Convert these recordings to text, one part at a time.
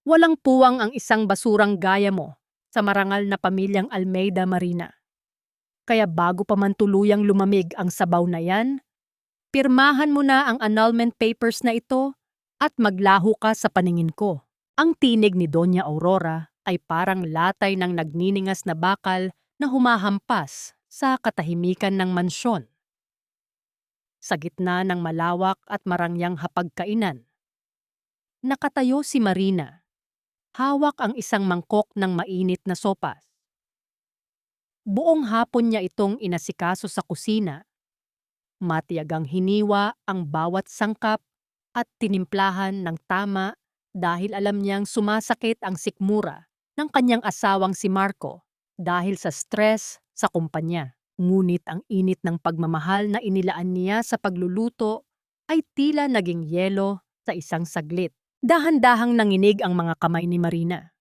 Walang puwang ang isang basurang gaya mo sa marangal na pamilyang Almeida Marina. Kaya bago pa man tuluyang lumamig ang sabaw na yan, pirmahan mo na ang annulment papers na ito at maglaho ka sa paningin ko. Ang tinig ni Doña Aurora ay parang latay ng nagniningas na bakal na humahampas sa katahimikan ng mansyon. Sa gitna ng malawak at marangyang hapagkainan, nakatayo si Marina. Hawak ang isang mangkok ng mainit na sopas. Buong hapon niya itong inasikaso sa kusina. Matiyagang hiniwa ang bawat sangkap at tinimplahan ng tama dahil alam niyang sumasakit ang sikmura ng kanyang asawang si Marco dahil sa stress sa kumpanya. Ngunit ang init ng pagmamahal na inilaan niya sa pagluluto ay tila naging yelo sa isang saglit. Dahan-dahang nanginig ang mga kamay ni Marina.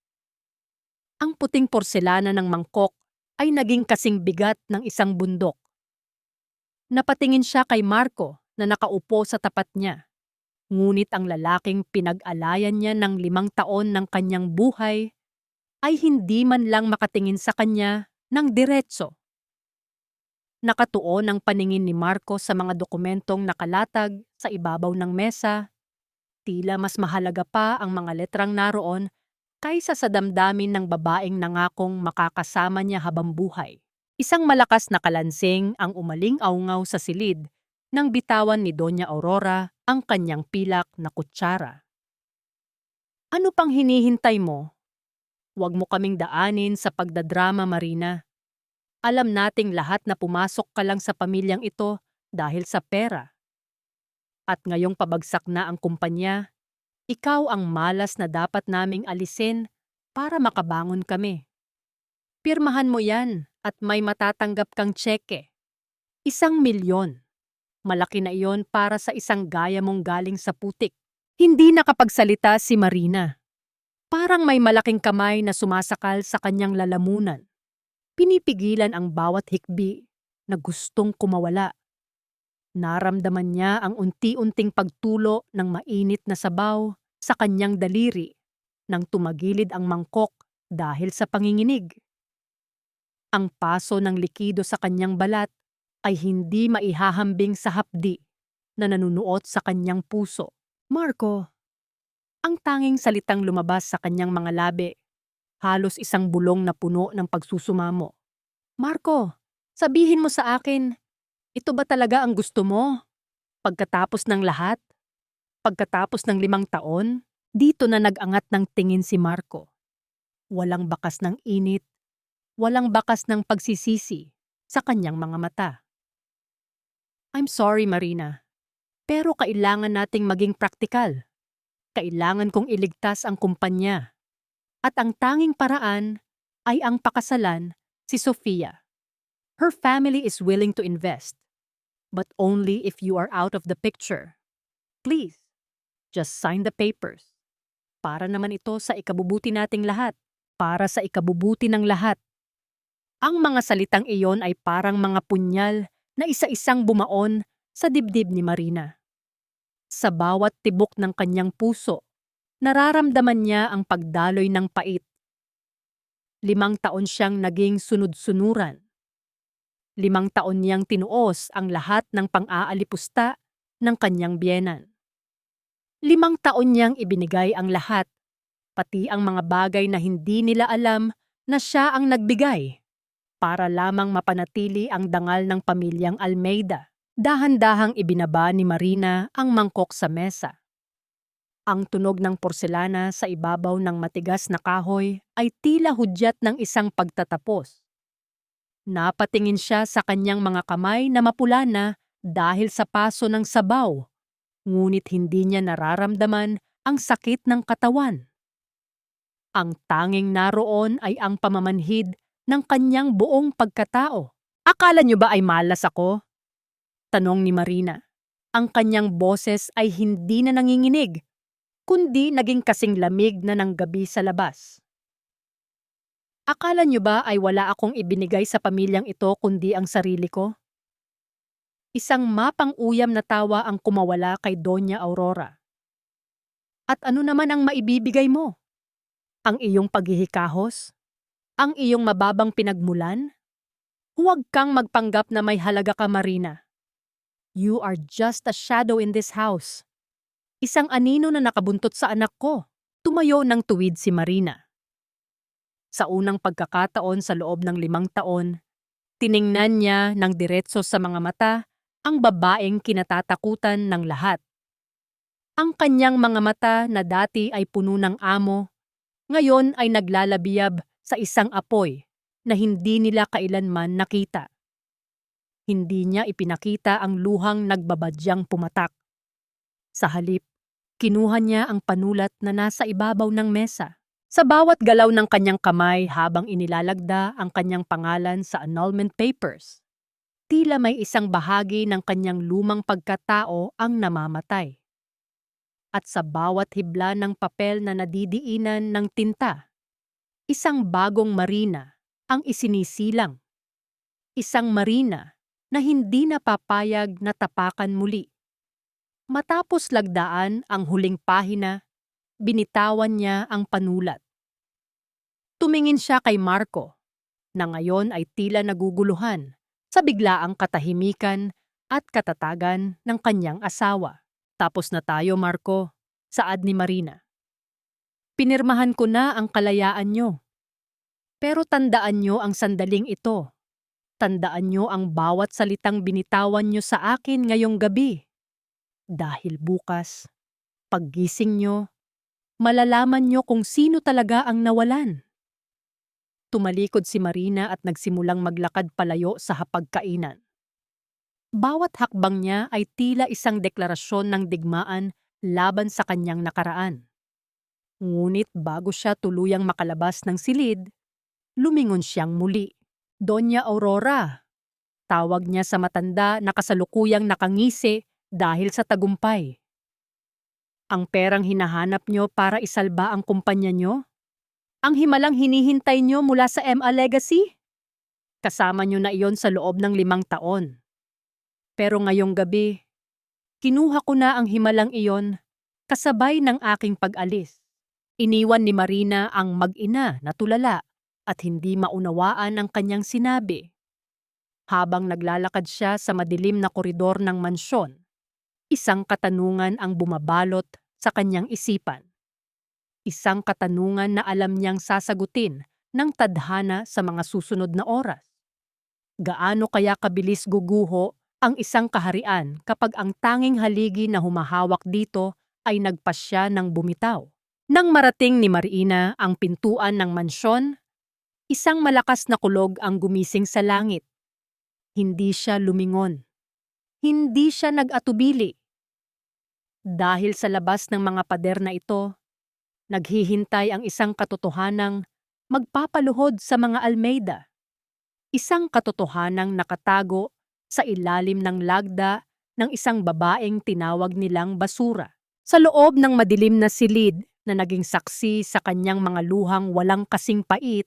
Ang puting porselana ng mangkok ay naging kasing bigat ng isang bundok. Napatingin siya kay Marco na nakaupo sa tapat niya. Ngunit ang lalaking pinag-alayan niya ng 5 taon ng kanyang buhay ay hindi man lang makatingin sa kanya ng diretso. Nakatuon ang paningin ni Marco sa mga dokumentong nakalatag sa ibabaw ng mesa. Tila mas mahalaga pa ang mga letrang naroon kaysa sa damdamin ng babaeng nangakong makakasama niya habang buhay. Isang malakas na kalansing ang umaling-aungaw sa silid nang bitawan ni Doña Aurora ang kanyang pilak na kutsara. Ano pang hinihintay mo? Huwag mo kaming daanin sa pagdadrama, Marina. Alam nating lahat na pumasok ka lang sa pamilyang ito dahil sa pera. At ngayong pabagsak na ang kumpanya, ikaw ang malas na dapat naming alisin para makabangon kami. Pirmahan mo yan at may matatanggap kang tseke. 1,000,000. Malaki na iyon para sa isang gaya mong galing sa putik. Hindi nakapagsalita si Marina. Parang may malaking kamay na sumasakal sa kanyang lalamunan. Pinipigilan ang bawat hikbi na gustong kumawala. Naramdaman niya ang unti-unting pagtulo ng mainit na sabaw sa kanyang daliri nang tumagilid ang mangkok dahil sa panginginig. Ang paso ng likido sa kanyang balat ay hindi maihahambing sa hapdi na nanunuot sa kanyang puso. Marco, ang tanging salitang lumabas sa kanyang mga labi, halos isang bulong na puno ng pagsusumamo. Marco, sabihin mo sa akin, ito ba talaga ang gusto mo? Pagkatapos ng lahat? Pagkatapos ng 5 taon? Dito na nag-angat ng tingin si Marco. Walang bakas ng init, walang bakas ng pagsisisi sa kanyang mga mata. I'm sorry, Marina, pero kailangan nating maging praktikal. Kailangan kong iligtas ang kumpanya. At ang tanging paraan ay ang pakasalan si Sofia. Her family is willing to invest, but only if you are out of the picture. Please, just sign the papers. Para naman ito sa ikabubuti nating lahat. Para sa ikabubuti ng lahat. Ang mga salitang iyon ay parang mga punyal na isa-isang bumaon sa dibdib ni Marina. Sa bawat tibok ng kanyang puso, nararamdaman niya ang pagdaloy ng pait. 5 taon siyang naging sunod-sunuran. 5 taon niyang tinuos ang lahat ng pang-aalipusta ng kanyang biyenan. 5 taon niyang ibinigay ang lahat, pati ang mga bagay na hindi nila alam na siya ang nagbigay, para lamang mapanatili ang dangal ng pamilyang Almeida. Dahan-dahang ibinaba ni Marina ang mangkok sa mesa. Ang tunog ng porselana sa ibabaw ng matigas na kahoy ay tila hudyat ng isang pagtatapos. Napatingin siya sa kanyang mga kamay na mapula na dahil sa paso ng sabaw, ngunit hindi niya nararamdaman ang sakit ng katawan. Ang tanging naroon ay ang pamamanhid ng kanyang buong pagkatao. Akala niyo ba ay malas ako? Tanong ni Marina. Ang kanyang boses ay hindi na nanginginig, kundi naging kasing lamig na ng gabi sa labas. Akala niyo ba ay wala akong ibinigay sa pamilyang ito kundi ang sarili ko? Isang mapang-uyam na tawa ang kumawala kay Doña Aurora. At ano naman ang maibibigay mo? Ang iyong paghihikahos? Ang iyong mababang pinagmulan? Huwag kang magpanggap na may halaga ka, Marina. You are just a shadow in this house. Isang anino na nakabuntot sa anak ko. Tumayo ng tuwid si Marina. Sa unang pagkakataon sa loob ng 5 taon, tiningnan niya ng diretso sa mga mata ang babaeng kinatatakutan ng lahat. Ang kanyang mga mata na dati ay puno ng amo, ngayon ay naglalabiyab sa isang apoy na hindi nila kailanman nakita. Hindi niya ipinakita ang luhang nagbabadyang pumatak. Sa halip, kinuha niya ang panulat na nasa ibabaw ng mesa. Sa bawat galaw ng kanyang kamay habang inilalagda ang kanyang pangalan sa annulment papers, tila may isang bahagi ng kanyang lumang pagkatao ang namamatay. At sa bawat hibla ng papel na nadidiinan ng tinta, isang bagong Marina ang isinisilang. Isang Marina na hindi napapayag na tapakan muli. Matapos lagdaan ang huling pahina, binitawan niya ang panulat. Tumingin siya kay Marco, na ngayon ay tila naguguluhan sa biglaang katahimikan at katatagan ng kanyang asawa. Tapos na tayo, Marco, saad ni Marina. Pinirmahan ko na ang kalayaan nyo. Pero tandaan nyo ang sandaling ito. Tandaan nyo ang bawat salitang binitawan nyo sa akin ngayong gabi. Dahil bukas, paggising nyo, malalaman nyo kung sino talaga ang nawalan. Tumalikod si Marina at nagsimulang maglakad palayo sa hapagkainan. Bawat hakbang niya ay tila isang deklarasyon ng digmaan laban sa kanyang nakaraan. Ngunit bago siya tuluyang makalabas ng silid, lumingon siyang muli. Doña Aurora, tawag niya sa matanda na kasalukuyang nakangisi dahil sa tagumpay. Ang perang hinahanap nyo para isalba ang kumpanya nyo? Ang himalang hinihintay nyo mula sa MA Legacy? Kasama nyo na iyon sa loob ng 5 taon. Pero ngayong gabi, kinuha ko na ang himalang iyon kasabay ng aking pag-alis. Iniwan ni Marina ang mag-ina na tulala at hindi maunawaan ang kanyang sinabi. Habang naglalakad siya sa madilim na koridor ng mansyon, isang katanungan ang bumabalot sa kanyang isipan. Isang katanungan na alam niyang sasagutin ng tadhana sa mga susunod na oras. Gaano kaya kabilis guguho ang isang kaharian kapag ang tanging haligi na humahawak dito ay nagpasya ng bumitaw? Nang marating ni Marina ang pintuan ng mansyon, isang malakas na kulog ang gumising sa langit. Hindi siya lumingon. Hindi siya nag-atubili. Dahil sa labas ng mga pader na ito, naghihintay ang isang katotohanang magpapaluhod sa mga Almeida. Isang katotohanang nakatago sa ilalim ng lagda ng isang babaeng tinawag nilang basura. Sa loob ng madilim na silid na naging saksi sa kanyang mga luhang walang kasing pait,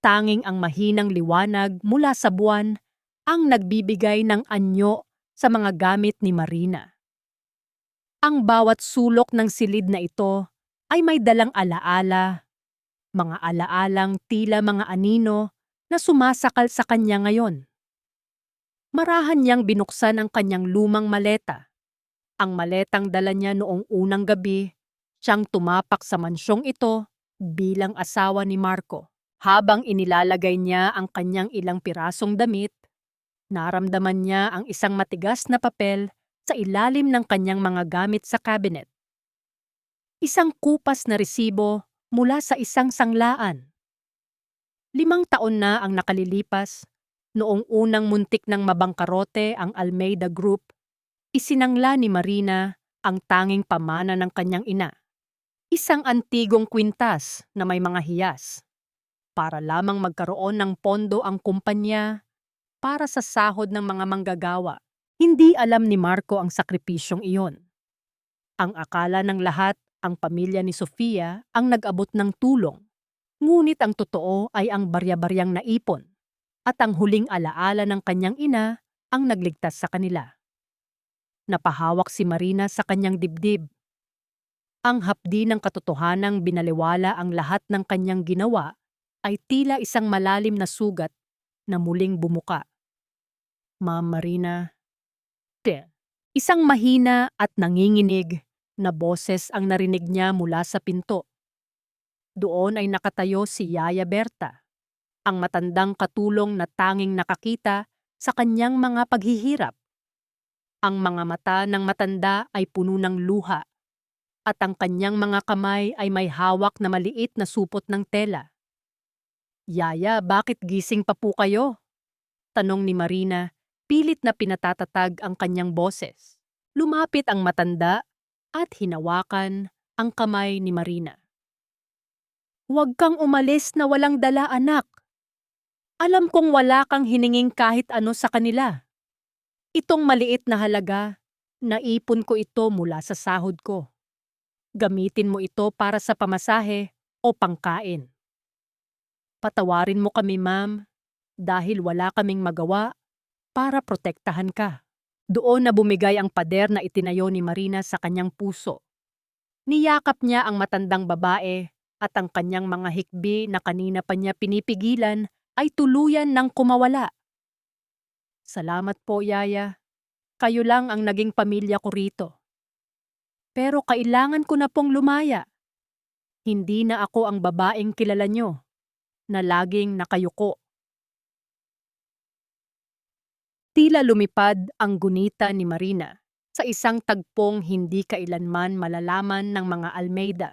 tanging ang mahinang liwanag mula sa buwan ang nagbibigay ng anyo sa mga gamit ni Marina. Ang bawat sulok ng silid na ito ay may dalang alaala, mga alaalang tila mga anino na sumasakal sa kanya ngayon. Marahan niyang binuksan ang kanyang lumang maleta. Ang maletang dala niya noong unang gabi, siyang tumapak sa mansyong ito bilang asawa ni Marco. Habang inilalagay niya ang kanyang ilang pirasong damit, naramdaman niya ang isang matigas na papel sa ilalim ng kanyang mga gamit sa cabinet. Isang kupas na resibo mula sa isang sanglaan. 5 taon na ang nakalilipas, noong unang muntik ng mabangkarote ang Almeida Group, isinangla ni Marina ang tanging pamana ng kanyang ina. Isang antigong kwintas na may mga hiyas. Para lamang magkaroon ng pondo ang kumpanya para sa sahod ng mga manggagawa. Hindi alam ni Marco ang sakripisyong iyon. Ang akala ng lahat, ang pamilya ni Sofia ang nag-abot ng tulong. Ngunit ang totoo ay ang barya-baryang naipon at ang huling alaala ng kanyang ina ang nagligtas sa kanila. Napahawak si Marina sa kanyang dibdib. Ang hapdi ng katotohanang binaliwala ang lahat ng kanyang ginawa ay tila isang malalim na sugat na muling bumuka. Ma'am Marina, isang mahina at nanginginig na boses ang narinig niya mula sa pinto. Doon ay nakatayo si Yaya Berta, ang matandang katulong na tanging nakakita sa kanyang mga paghihirap. Ang mga mata ng matanda ay puno ng luha at ang kanyang mga kamay ay may hawak na maliit na supot ng tela. Yaya, bakit gising pa po kayo? Tanong ni Marina, pilit na pinatatatag ang kanyang boses. Lumapit ang matanda at hinawakan ang kamay ni Marina. Huwag kang umalis na walang dala, anak. Alam kong wala kang hininging kahit ano sa kanila. Itong maliit na halaga, naipon ko ito mula sa sahod ko. Gamitin mo ito para sa pamasahe o pangkain. Patawarin mo kami, ma'am, dahil wala kaming magawa para protektahan ka. Doon na bumigay ang pader na itinayo ni Marina sa kanyang puso. Niyakap niya ang matandang babae at ang kanyang mga hikbi na kanina pa niya pinipigilan ay tuluyan ng kumawala. Salamat po, Yaya. Kayo lang ang naging pamilya ko rito. Pero kailangan ko na pong lumaya. Hindi na ako ang babaeng kilala nyo, na laging nakayuko. Tila lumipad ang gunita ni Marina sa isang tagpong hindi kailanman malalaman ng mga Almeida.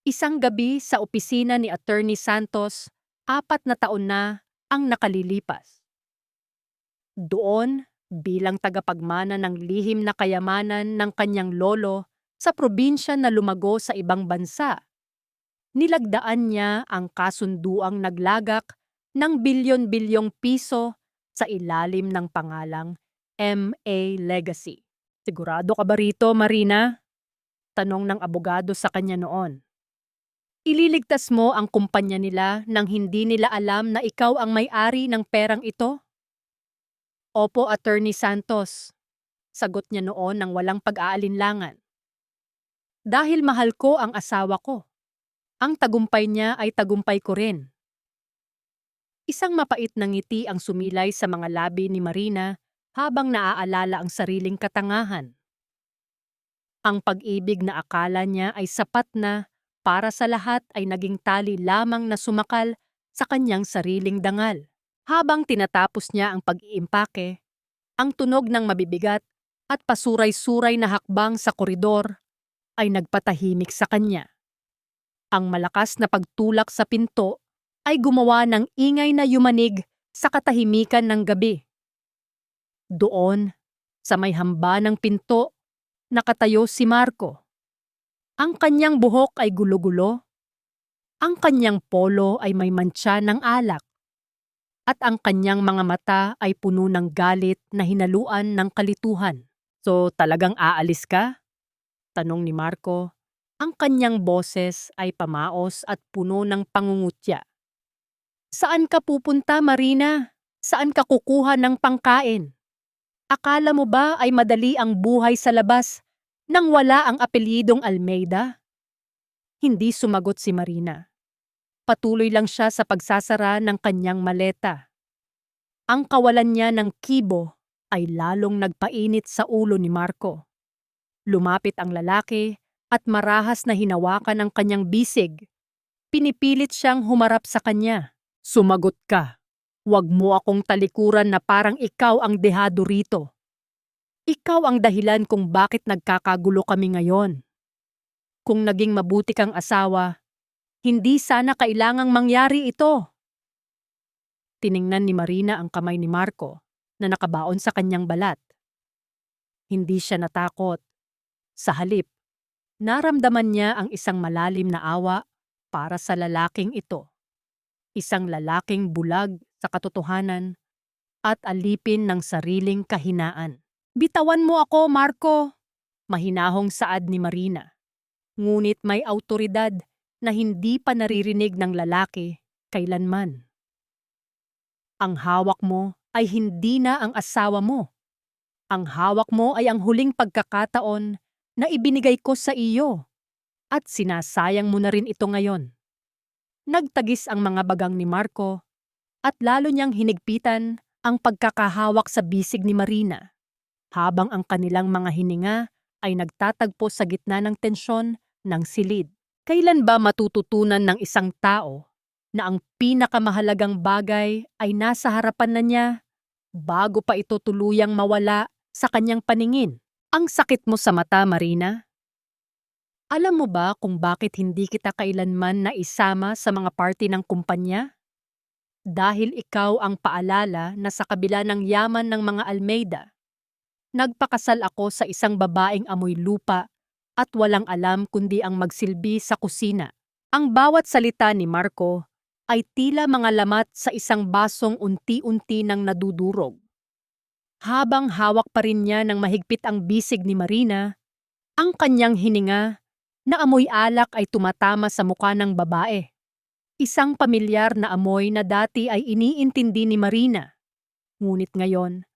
Isang gabi sa opisina ni Attorney Santos, 4 na taon na ang nakalilipas. Doon, bilang tagapagmana ng lihim na kayamanan ng kanyang lolo sa probinsya na lumago sa ibang bansa, nilagdaan niya ang kasunduang naglagak ng bilyon-bilyong piso sa ilalim ng pangalang MA Legacy. Sigurado ka ba rito, Marina? Tanong ng abogado sa kanya noon. Ililigtas mo ang kumpanya nila nang hindi nila alam na ikaw ang may-ari ng perang ito? Opo, Attorney Santos. Sagot niya noon ng walang pag-aalinlangan. Dahil mahal ko ang asawa ko. Ang tagumpay niya ay tagumpay ko rin. Isang mapait na ngiti ang sumilay sa mga labi ni Marina habang naaalala ang sariling katangahan. Ang pag-ibig na akala niya ay sapat na para sa lahat ay naging tali lamang na sumakal sa kanyang sariling dangal. Habang tinatapos niya ang pag-iimpake, ang tunog ng mabibigat at pasuray-suray na hakbang sa koridor ay nagpatahimik sa kanya. Ang malakas na pagtulak sa pinto ay gumawa ng ingay na yumanig sa katahimikan ng gabi. Doon, sa may hamba ng pinto, nakatayo si Marco. Ang kanyang buhok ay gulo-gulo, ang kanyang polo ay may mantsa ng alak, at ang kanyang mga mata ay puno ng galit na hinaluan ng kalituhan. So talagang aalis ka? Tanong ni Marco. Ang kanyang boses ay pamaos at puno ng pangungutya. Saan ka pupunta, Marina? Saan ka kukuha ng pangkain? Akala mo ba ay madali ang buhay sa labas nang wala ang apelyidong Almeida? Hindi sumagot si Marina. Patuloy lang siya sa pagsasara ng kanyang maleta. Ang kawalan niya ng kibo ay lalong nagpainit sa ulo ni Marco. Lumapit ang lalaki at marahas na hinawakan ang kanyang bisig. Pinipilit siyang humarap sa kanya. Sumagot ka. Huwag mo akong talikuran na parang ikaw ang dehado rito. Ikaw ang dahilan kung bakit nagkakagulo kami ngayon. Kung naging mabuti kang asawa, hindi sana kailangang mangyari ito. Tiningnan ni Marina ang kamay ni Marco na nakabaon sa kanyang balat. Hindi siya natakot. Sa halip, naramdaman niya ang isang malalim na awa para sa lalaking ito. Isang lalaking bulag sa katotohanan at alipin ng sariling kahinaan. Bitawan mo ako, Marco! Mahinahong saad ni Marina. Ngunit may awtoridad na hindi pa naririnig ng lalaki kailanman. Ang hawak mo ay hindi na ang asawa mo. Ang hawak mo ay ang huling pagkakataon na ibinigay ko sa iyo. At sinasayang mo na rin ito ngayon. Nagtagis ang mga bagang ni Marco at lalo niyang hinigpitan ang pagkakahawak sa bisig ni Marina, habang ang kanilang mga hininga ay nagtatagpo sa gitna ng tensyon ng silid. Kailan ba matututunan ng isang tao na ang pinakamahalagang bagay ay nasa harapan na niya bago pa ito tuluyang mawala sa kanyang paningin? Ang sakit mo sa mata, Marina. Alam mo ba kung bakit hindi kita kailanman naisama sa mga party ng kumpanya? Dahil ikaw ang paalala na sa kabila ng yaman ng mga Almeida, nagpakasal ako sa isang babaeng amoy lupa at walang alam kundi ang magsilbi sa kusina. Ang bawat salita ni Marco ay tila mga lamat sa isang basong unti-unti nang nadudurog. Habang hawak pa rin niya ng mahigpit ang bisig ni Marina, ang kanyang hininga na amoy alak ay tumatama sa muka ng babae. Isang pamilyar na amoy na dati ay iniintindi ni Marina, ngunit ngayon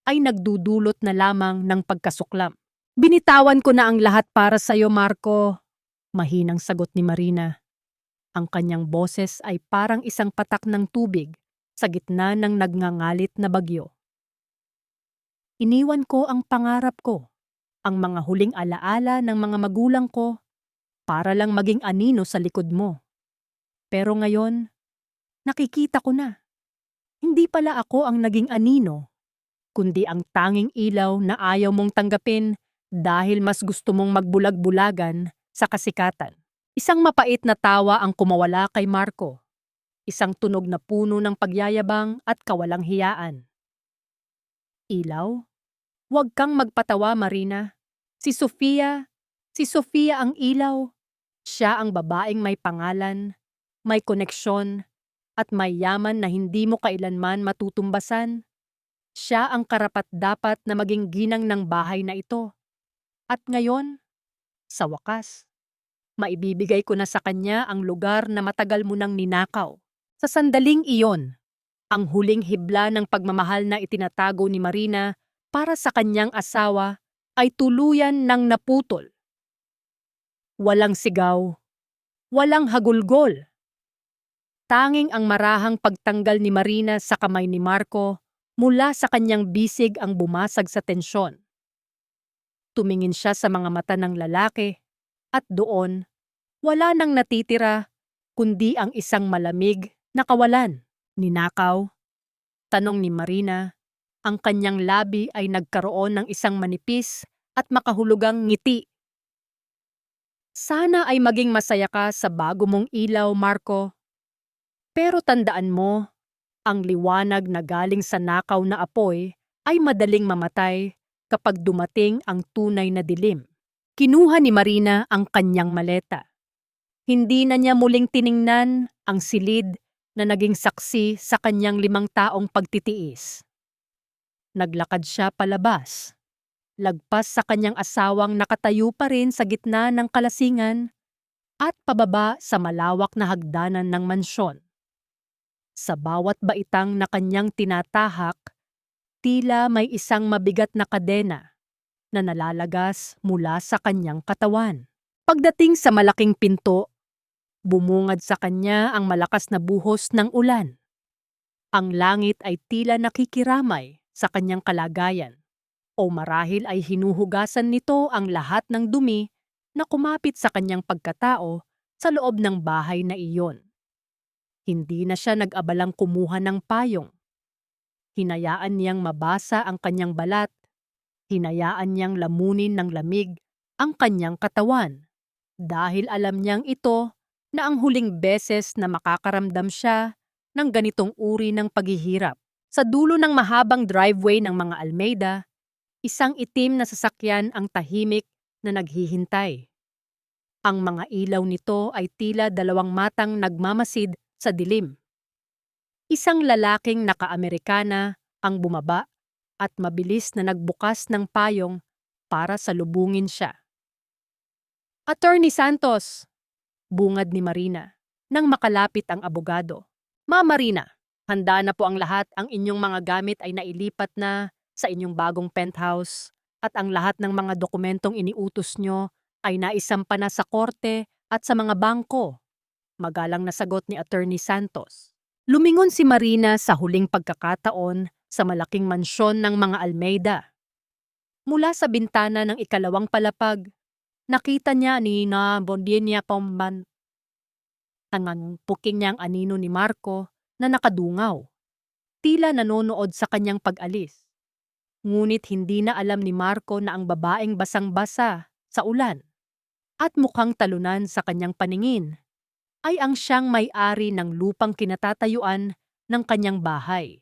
ay nagdudulot na lamang ng pagkasuklam. Binitawan ko na ang lahat para sa iyo, Marco, mahinang sagot ni Marina. Ang kanyang boses ay parang isang patak ng tubig sa gitna ng nagngangalit na bagyo. Iniwan ko ang pangarap ko, ang mga huling alaala ng mga magulang ko, para lang maging anino sa likod mo. Pero ngayon, nakikita ko na. Hindi pala ako ang naging anino, kundi ang tanging ilaw na ayaw mong tanggapin dahil mas gusto mong magbulag-bulagan sa kasikatan. Isang mapait na tawa ang kumawala kay Marco. Isang tunog na puno ng pagyayabang at kawalang hiyaan. Ilaw? Huwag kang magpatawa, Marina. Si Sofia ang ilaw. Siya ang babaeng may pangalan, may koneksyon, at may yaman na hindi mo kailanman matutumbasan. Siya ang karapat-dapat na maging ginang ng bahay na ito. At ngayon, sa wakas, maibibigay ko na sa kanya ang lugar na matagal mo nang ninakaw. Sa sandaling iyon, ang huling hibla ng pagmamahal na itinatago ni Marina para sa kanyang asawa ay tuluyan ng naputol. Walang sigaw, walang hagulgol. Tanging ang marahang pagtanggal ni Marina sa kamay ni Marco mula sa kanyang bisig ang bumasag sa tensyon. Tumingin siya sa mga mata ng lalaki at doon, wala nang natitira kundi ang isang malamig na kawalan. Ninakaw? Tanong ni Marina. Ang kanyang labi ay nagkaroon ng isang manipis at makahulugang ngiti. Sana ay maging masaya ka sa bago mong ilaw, Marco. Pero tandaan mo, ang liwanag na galing sa nakaw na apoy ay madaling mamatay kapag dumating ang tunay na dilim. Kinuha ni Marina ang kanyang maleta. Hindi na niya muling tiningnan ang silid na naging saksi sa kanyang 5 taong pagtitiis. Naglakad siya palabas, lagpas sa kanyang asawang nakatayo pa rin sa gitna ng kalasingan at pababa sa malawak na hagdanan ng mansyon. Sa bawat baitang na kanyang tinatahak, tila may isang mabigat na kadena na nalalagas mula sa kanyang katawan. Pagdating sa malaking pinto, bumungad sa kanya ang malakas na buhos ng ulan. Ang langit ay tila nakikiramay sa kanyang kalagayan, o marahil ay hinuhugasan nito ang lahat ng dumi na kumapit sa kanyang pagkatao sa loob ng bahay na iyon. Hindi na siya nag-abalang kumuha ng payong. Hinayaan niyang mabasa ang kanyang balat. Hinayaan niyang lamunin ng lamig ang kanyang katawan. Dahil alam niyang ito na ang huling beses na makakaramdam siya ng ganitong uri ng paghihirap. Sa dulo ng mahabang driveway ng mga Almeida, isang itim na sasakyan ang tahimik na naghihintay. Ang mga ilaw nito ay tila 2 matang nagmamasid sa dilim. Isang lalaking naka-Amerikana ang bumaba at mabilis na nagbukas ng payong para salubungin siya. "Attorney Santos," bungad ni Marina nang makalapit ang abogado. "Ma'am Marina, handa na po ang lahat, ang inyong mga gamit ay nailipat na sa inyong bagong penthouse at ang lahat ng mga dokumentong iniutos nyo ay naisampa na sa korte at sa mga bangko. Magalang na sagot ni Attorney Santos. Lumingon si Marina sa huling pagkakataon sa malaking mansyon ng mga Almeida. Mula sa bintana ng ikalawang palapag, nakita niya ni na Bondinia Pomban. Tangang puking niya ang anino ni Marco na nakadungaw. Tila nanonood sa kanyang pag-alis. Ngunit hindi na alam ni Marco na ang babaeng basang-basa sa ulan at mukhang talunan sa kanyang paningin ay ang siyang may-ari ng lupang kinatatayuan ng kanyang bahay.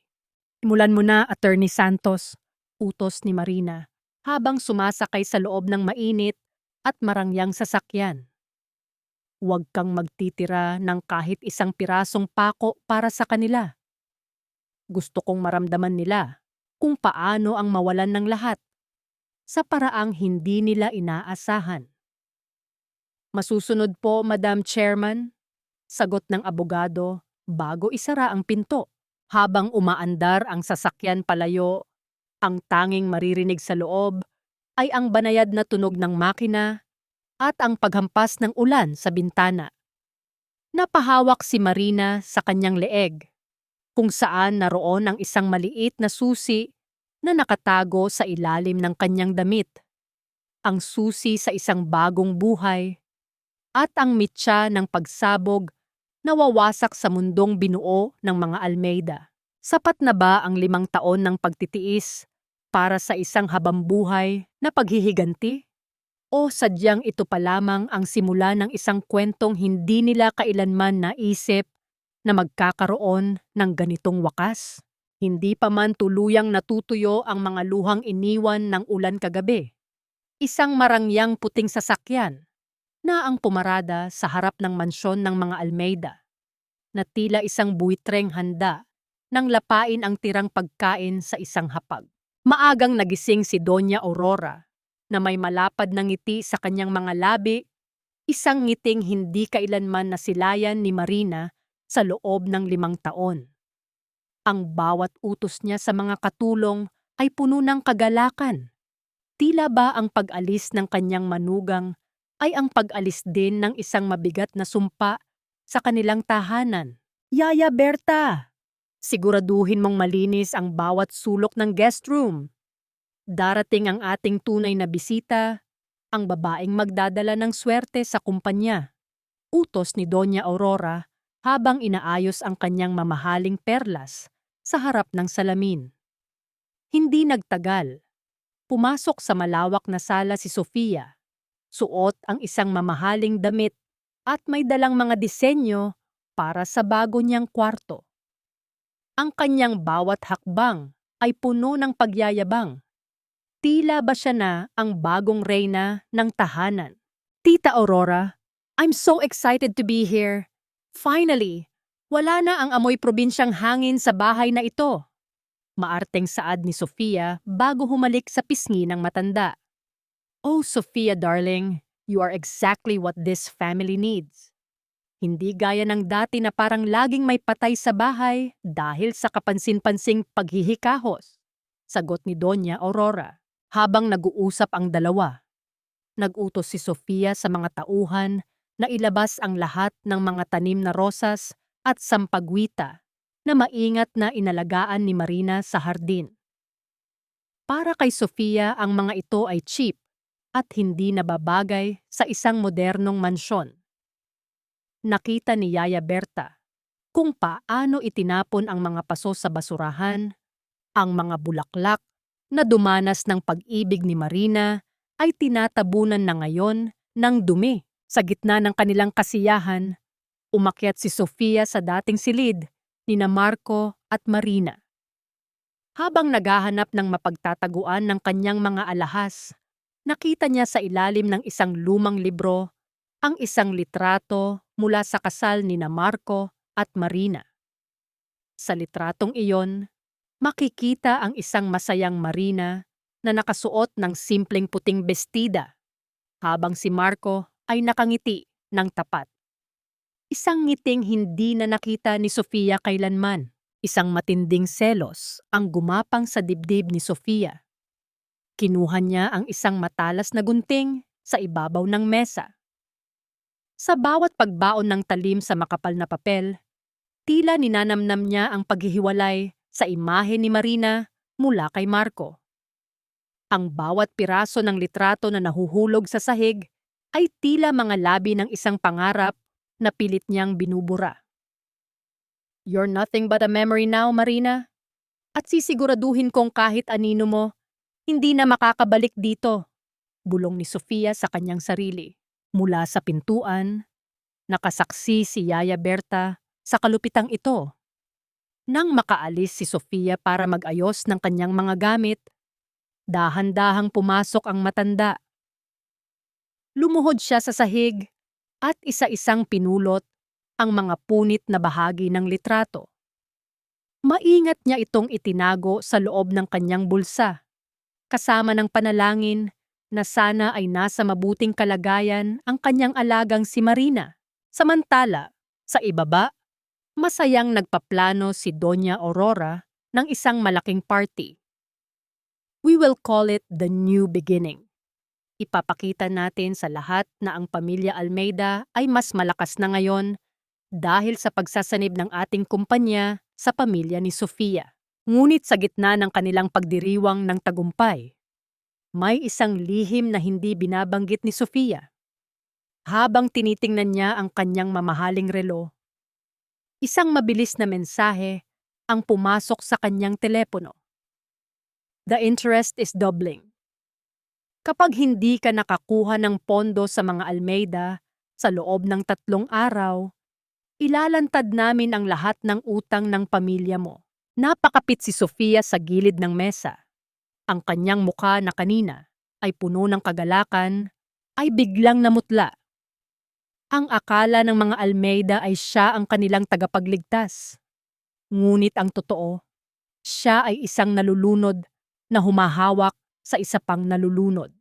Simulan mo na, Attorney Santos, utos ni Marina habang sumasakay sa loob ng mainit at marangyang sasakyan. Huwag kang magtitira ng kahit isang pirasong pako para sa kanila. Gusto kong maramdaman nila kung paano ang mawalan ng lahat sa paraang hindi nila inaasahan. Masusunod po, Madam Chairman, sagot ng abogado bago isara ang pinto. Habang umaandar ang sasakyan palayo, ang tanging maririnig sa loob ay ang banayad na tunog ng makina at ang paghampas ng ulan sa bintana. Napahawak si Marina sa kanyang leeg, kung saan naroon ang isang maliit na susi na nakatago sa ilalim ng kanyang damit. Ang susi sa isang bagong buhay at ang mitya ng pagsabog na wawasak sa mundong binuo ng mga Almeida. Sapat na ba ang 5 taon ng pagtitiis para sa isang habambuhay na paghihiganti? O sadyang ito pa lamang ang simula ng isang kwentong hindi nila kailanman naisip na magkakaroon ng ganitong wakas? Hindi pa man tuluyang natutuyo ang mga luhang iniwan ng ulan kagabi. Isang marangyang puting sasakyan na ang pumarada sa harap ng mansyon ng mga Almeida, na tila isang buitreng handa nang lapain ang tirang pagkain sa isang hapag. Maagang nagising si Doña Aurora, na may malapad na ngiti sa kanyang mga labi, isang ngiting hindi kailanman nasilayan ni Marina sa loob ng 5 taon. Ang bawat utos niya sa mga katulong ay puno ng kagalakan. Tila ba ang pag-alis ng kanyang manugang ay ang pag-alis din ng isang mabigat na sumpa sa kanilang tahanan. Yaya Berta, siguraduhin mong malinis ang bawat sulok ng guest room. Darating ang ating tunay na bisita, ang babaeng magdadala ng swerte sa kumpanya. Utos ni Doña Aurora habang inaayos ang kanyang mamahaling perlas sa harap ng salamin. Hindi nagtagal. Pumasok sa malawak na sala si Sofia. Suot ang isang mamahaling damit at may dalang mga disenyo para sa bago niyang kwarto. Ang kanyang bawat hakbang ay puno ng pagyayabang. Tila ba siya na ang bagong reyna ng tahanan. Tita Aurora, I'm so excited to be here. Finally, wala na ang amoy probinsyang hangin sa bahay na ito. Maarteng saad ni Sofia bago humalik sa pisngi ng matanda. Oh, Sofia darling, you are exactly what this family needs. Hindi gaya ng dati na parang laging may patay sa bahay dahil sa kapansin-pansing paghihikahos, sagot ni Doña Aurora habang nag-uusap ang dalawa. Nag-utos si Sofia sa mga tauhan na ilabas ang lahat ng mga tanim na rosas at sampagwita na maingat na inalagaan ni Marina sa hardin. Para kay Sofia, ang mga ito ay cheap at hindi nababagay sa isang modernong mansyon. Nakita ni Yaya Berta kung paano itinapon ang mga paso sa basurahan, ang mga bulaklak na dumanas ng pag-ibig ni Marina ay tinatabunan na ngayon ng dumi. Sa gitna ng kanilang kasiyahan, umakyat si Sofia sa dating silid nina Marco at Marina. Habang naghahanap ng mapagtataguan ng kanyang mga alahas, nakita niya sa ilalim ng isang lumang libro ang isang litrato mula sa kasal nina Marco at Marina. Sa litratong iyon, makikita ang isang masayang Marina na nakasuot ng simpleng puting bestida, habang si Marco ay nakangiti ng tapat. Isang ngiting hindi na nakita ni Sofia kailanman. Isang matinding selos ang gumapang sa dibdib ni Sofia. Kinuha niya ang isang matalas na gunting, sa ibabaw ng mesa. Sa bawat pagbaon ng talim sa makapal na papel, tila ninanamnam niya ang paghihiwalay sa imahe ni Marina mula kay Marco. Ang bawat piraso ng litrato na nahuhulog sa sahig ay tila mga labi ng isang pangarap na pilit niyang binubura. "You're nothing but a memory now, Marina. At sisiguraduhin kong kahit anino mo, hindi na makakabalik dito," bulong ni Sofia sa kanyang sarili. Mula sa pintuan, nakasaksi si Yaya Berta sa kalupitang ito. Nang makaalis si Sofia para mag-ayos ng kanyang mga gamit, dahan-dahang pumasok ang matanda. Lumuhod siya sa sahig at isa-isang pinulot ang mga punit na bahagi ng litrato. Maingat niya itong itinago sa loob ng kanyang bulsa, kasama ng panalangin na sana ay nasa mabuting kalagayan ang kanyang alagang si Marina. Samantala, sa ibaba, masayang nagpaplano si Doña Aurora ng isang malaking party. We will call it the new beginning. Ipapakita natin sa lahat na ang pamilya Almeida ay mas malakas na ngayon dahil sa pagsasanib ng ating kumpanya sa pamilya ni Sofia. Ngunit sa gitna ng kanilang pagdiriwang ng tagumpay, may isang lihim na hindi binabanggit ni Sofia. Habang tinitingnan niya ang kanyang mamahaling relo, isang mabilis na mensahe ang pumasok sa kanyang telepono. "The interest is doubling. Kapag hindi ka nakakuha ng pondo sa mga Almeida sa loob ng 3 araw, ilalantad namin ang lahat ng utang ng pamilya mo." Napakapit si Sofia sa gilid ng mesa. Ang kanyang muka na kanina ay puno ng kagalakan ay biglang namutla. Ang akala ng mga Almeida ay siya ang kanilang tagapagligtas. Ngunit ang totoo, siya ay isang nalulunod na humahawak sa isa pang nalulunod.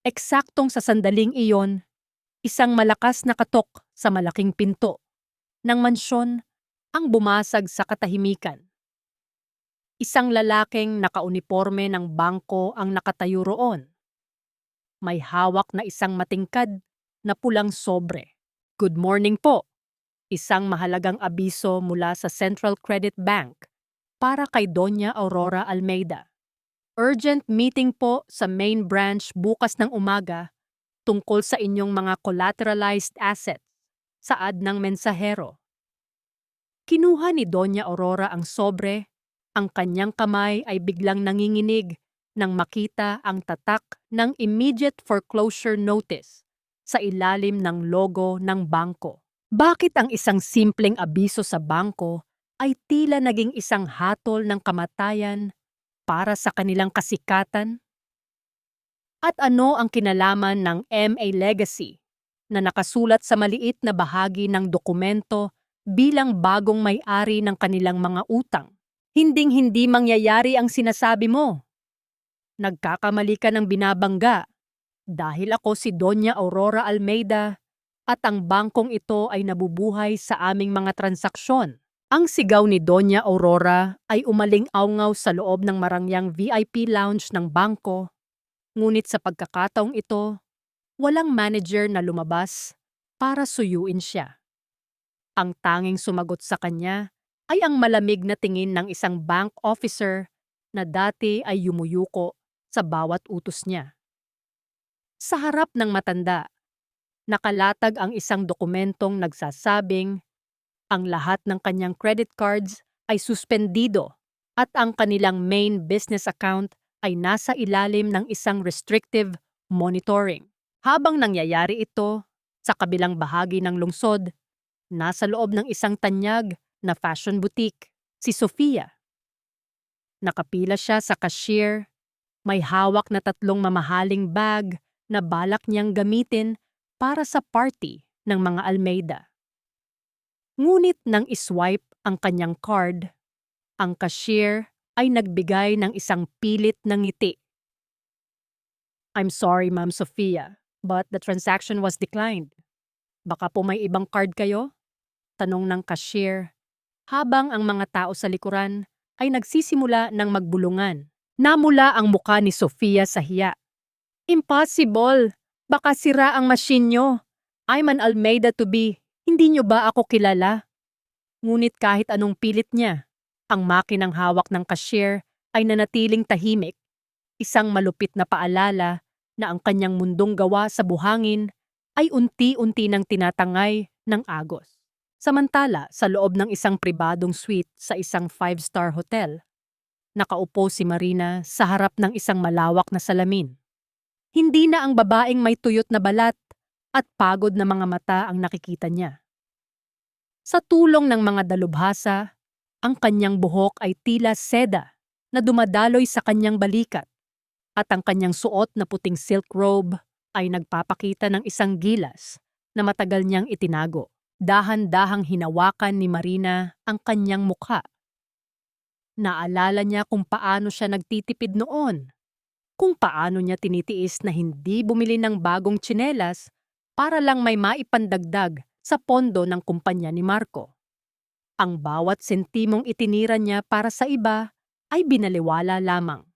Eksaktong sa sandaling iyon, isang malakas na katok sa malaking pinto ng mansyon ang bumasag sa katahimikan. Isang lalaking nakauniporme ng bangko ang nakatayo roon. May hawak na isang matingkad na pulang sobre. "Good morning po." Isang mahalagang abiso mula sa Central Credit Bank para kay Doña Aurora Almeida. "Urgent meeting po sa main branch bukas ng umaga tungkol sa inyong mga collateralized assets," saad ng mensahero. Kinuha ni Doña Aurora ang sobre. Ang kanyang kamay ay biglang nanginginig nang makita ang tatak ng immediate foreclosure notice sa ilalim ng logo ng bangko. Bakit ang isang simpleng abiso sa bangko ay tila naging isang hatol ng kamatayan para sa kanilang kasikatan? At ano ang kinalaman ng MA Legacy na nakasulat sa maliit na bahagi ng dokumento bilang bagong may-ari ng kanilang mga utang? Hinding-hindi mangyayari ang sinasabi mo. Nagkakamali ka ng binabangga dahil ako si Doña Aurora Almeida at ang bangkong ito ay nabubuhay sa aming mga transaksyon. Ang sigaw ni Doña Aurora ay umaling-awngaw sa loob ng marangyang VIP lounge ng bangko. Ngunit sa pagkakataong ito, walang manager na lumabas para suyuin siya. Ang tanging sumagot sa kanya ay ang malamig na tingin ng isang bank officer na dati ay yumuyuko sa bawat utos niya. Sa harap ng matanda, nakalatag ang isang dokumentong nagsasabing ang lahat ng kanyang credit cards ay suspendido at ang kanilang main business account ay nasa ilalim ng isang restrictive monitoring. Habang nangyayari ito, sa kabilang bahagi ng lungsod, nasa loob ng isang tanyag na fashion boutique, si Sofia. Nakapila siya sa cashier, may hawak na 3 mamahaling bag na balak niyang gamitin para sa party ng mga Almeida. Ngunit nang iswipe ang kanyang card, ang cashier ay nagbigay ng isang pilit na ngiti. "I'm sorry, Ma'am Sofia, but the transaction was declined. Baka po may ibang card kayo?" Tanong ng cashier, habang ang mga tao sa likuran ay nagsisimula ng magbulungan. Namula ang muka ni Sofia sa hiya. Impossible! Baka sira ang machine nyo. I'm an Almeida to be. Hindi nyo ba ako kilala? Ngunit kahit anong pilit niya, ang makinang hawak ng cashier ay nanatiling tahimik, isang malupit na paalala na ang kanyang mundong gawa sa buhangin ay unti-unti nang tinatangay ng agos. Samantala, sa loob ng isang pribadong suite sa isang five-star hotel, nakaupo si Marina sa harap ng isang malawak na salamin. Hindi na ang babaeng may tuyot na balat at pagod na mga mata ang nakikita niya. Sa tulong ng mga dalubhasa, ang kanyang buhok ay tila seda na dumadaloy sa kanyang balikat at ang kanyang suot na puting silk robe ay nagpapakita ng isang gilas na matagal niyang itinago. Dahan-dahang hinawakan ni Marina ang kanyang mukha. Naalala niya kung paano siya nagtitipid noon, kung paano niya tinitiis na hindi bumili ng bagong tsinelas para lang may maipandagdag sa pondo ng kumpanya ni Marco. Ang bawat sentimong itinira niya para sa iba ay binaliwala lamang.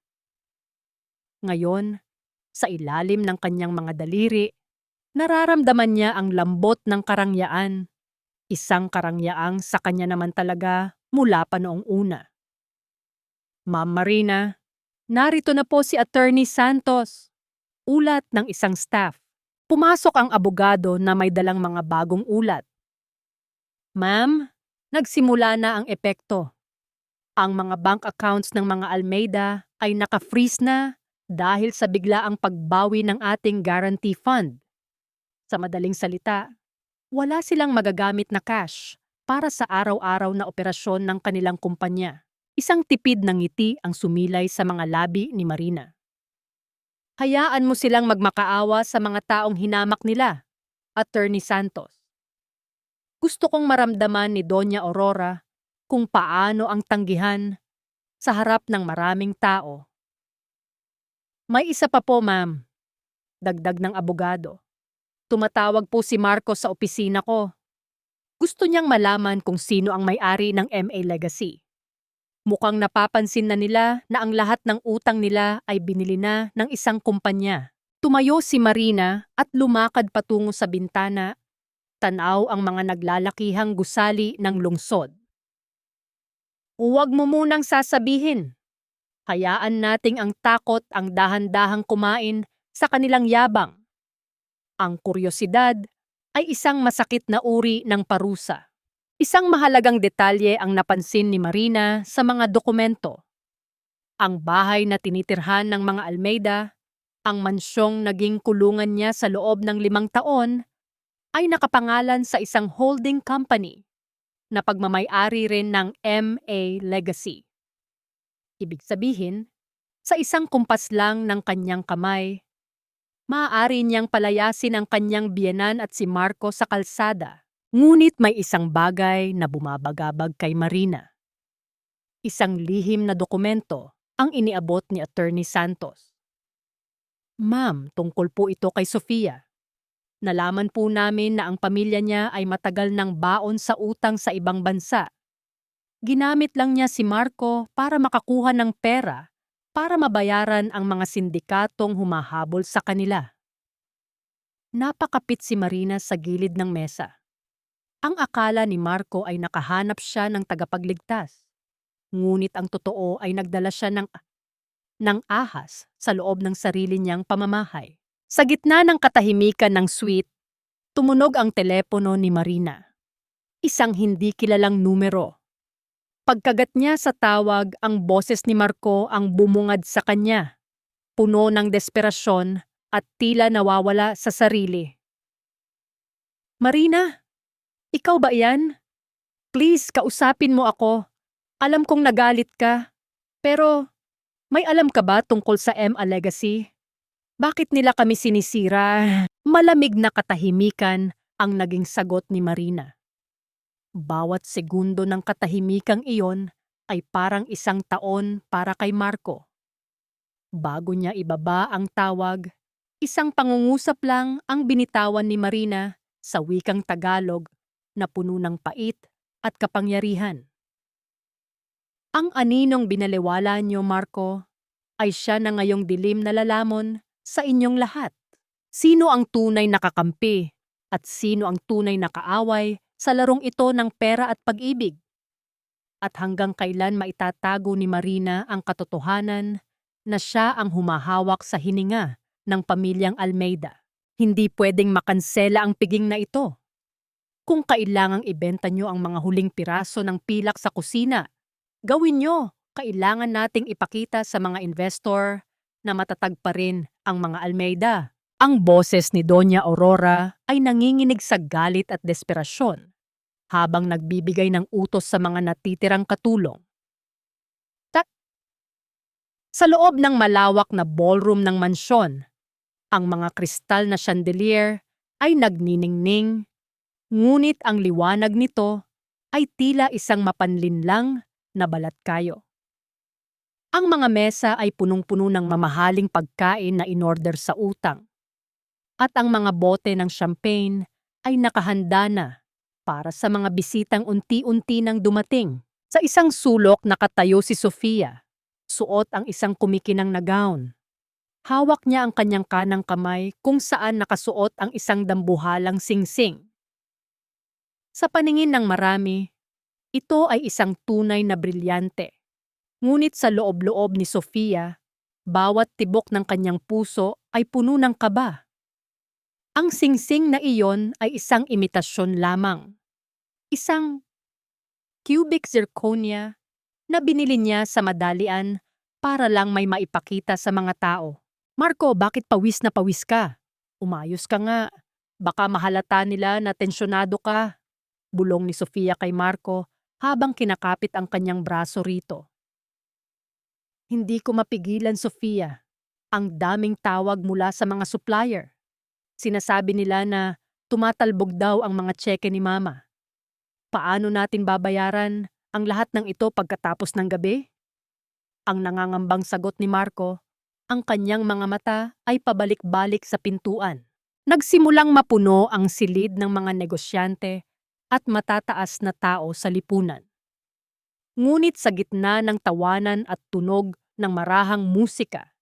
Ngayon, sa ilalim ng kanyang mga daliri, nararamdaman niya ang lambot ng karangyaan, isang karangyaang sa kanya naman talaga mula pa noong una. Ma'am Marina, narito na po si Attorney Santos. Ulat ng isang staff. Pumasok ang abogado na may dalang mga bagong ulat. Ma'am, nagsimula na ang epekto. Ang mga bank accounts ng mga Almeida ay naka-freeze na dahil sa biglaang pagbawi ng ating guarantee fund. Sa madaling salita, wala silang magagamit na cash para sa araw-araw na operasyon ng kanilang kumpanya. Isang tipid ng ngiti ang sumilay sa mga labi ni Marina. Hayaan mo silang magmakaawa sa mga taong hinamak nila, Attorney Santos. Gusto kong maramdaman ni Doña Aurora kung paano ang tanggihan sa harap ng maraming tao. May isa pa po, ma'am. Dagdag ng abogado. Tumatawag po si Marco sa opisina ko. Gusto niyang malaman kung sino ang may-ari ng MA Legacy. Mukhang napapansin na nila na ang lahat ng utang nila ay binili na ng isang kumpanya. Tumayo si Marina at lumakad patungo sa bintana. Tanaw ang mga naglalakihang gusali ng lungsod. Huwag mo munang sasabihin. Hayaan nating ang takot ang dahan-dahang kumain sa kanilang yabang. Ang kuryosidad ay isang masakit na uri ng parusa. Isang mahalagang detalye ang napansin ni Marina sa mga dokumento. Ang bahay na tinitirhan ng mga Almeida, ang mansyong naging kulungan niya sa loob ng 5 taon, ay nakapangalan sa isang holding company na pagmamay-ari rin ng MA Legacy. Ibig sabihin, sa isang kumpas lang ng kanyang kamay, maaari niyang palayasin ang kanyang biyenan at si Marco sa kalsada. Ngunit may isang bagay na bumabagabag kay Marina. Isang lihim na dokumento ang iniabot ni Attorney Santos. Ma'am, tungkol po ito kay Sofia. Nalaman po namin na ang pamilya niya ay matagal ng baon sa utang sa ibang bansa. Ginamit lang niya si Marco para makakuha ng pera para mabayaran ang mga sindikatong humahabol sa kanila. Napakapit si Marina sa gilid ng mesa. Ang akala ni Marco ay nakahanap siya ng tagapagligtas. Ngunit ang totoo ay nagdala siya ng ahas sa loob ng sarili niyang pamamahay. Sa gitna ng katahimikan ng suite, tumunog ang telepono ni Marina. Isang hindi kilalang numero. Pagkagat niya sa tawag, ang boses ni Marco ang bumungad sa kanya, puno ng desperasyon at tila nawawala sa sarili. Marina, ikaw ba yan? Please, kausapin mo ako. Alam kong nagalit ka. Pero, may alam ka ba tungkol sa MA Legacy? Bakit nila kami sinisira? Malamig na katahimikan ang naging sagot ni Marina. Bawat segundo ng katahimikang iyon ay parang 1 taon para kay Marco. Bago niya ibaba ang tawag, isang pangungusap lang ang binitawan ni Marina sa wikang Tagalog na puno ng pait at kapangyarihan. Ang aninong binaliwala niyo, Marco, ay siya na ngayong dilim na lalamon sa inyong lahat. Sino ang tunay na kakampi at sino ang tunay na kaaway sa larong ito ng pera at pag-ibig? At hanggang kailan maitatago ni Marina ang katotohanan na siya ang humahawak sa hininga ng pamilyang Almeida? Hindi pwedeng makansela ang piging na ito. Kung kailangang ibenta nyo ang mga huling piraso ng pilak sa kusina, gawin nyo. Kailangan nating ipakita sa mga investor na matatag pa rin ang mga Almeida. Ang boses ni Doña Aurora ay nanginginig sa galit at desperasyon habang nagbibigay ng utos sa mga natitirang katulong. Sa loob ng malawak na ballroom ng mansyon, ang mga kristal na chandelier ay nagniningning, ngunit ang liwanag nito ay tila isang mapanlinlang na balatkayo. Ang mga mesa ay punong-puno ng mamahaling pagkain na inorder sa utang, at ang mga bote ng champagne ay nakahanda na para sa mga bisitang unti-unti nang dumating. Sa isang sulok nakatayo si Sofia, suot ang isang kumikinang na gown. Hawak niya ang kanyang kanang kamay kung saan nakasuot ang isang dambuhalang singsing. Sa paningin ng marami, ito ay isang tunay na brilyante. Ngunit sa loob-loob ni Sofia, bawat tibok ng kanyang puso ay puno ng kaba. Ang singsing na iyon ay isang imitasyon lamang. Isang cubic zirconia na binili niya sa madalian para lang may maipakita sa mga tao. Marco, bakit pawis na pawis ka? Umayos ka nga. Baka mahalata nila na tensyonado ka. Bulong ni Sofia kay Marco habang kinakapit ang kanyang braso rito. Hindi ko mapigilan, Sofia. Ang daming tawag mula sa mga supplier. Sinasabi nila na tumatalbog daw ang mga tseke ni Mama. Paano natin babayaran ang lahat ng ito pagkatapos ng gabi? Ang nangangambang sagot ni Marco, ang kanyang mga mata ay pabalik-balik sa pintuan. Nagsimulang mapuno ang silid ng mga negosyante at matataas na tao sa lipunan. Ngunit sa gitna ng tawanan at tunog ng marahang musika,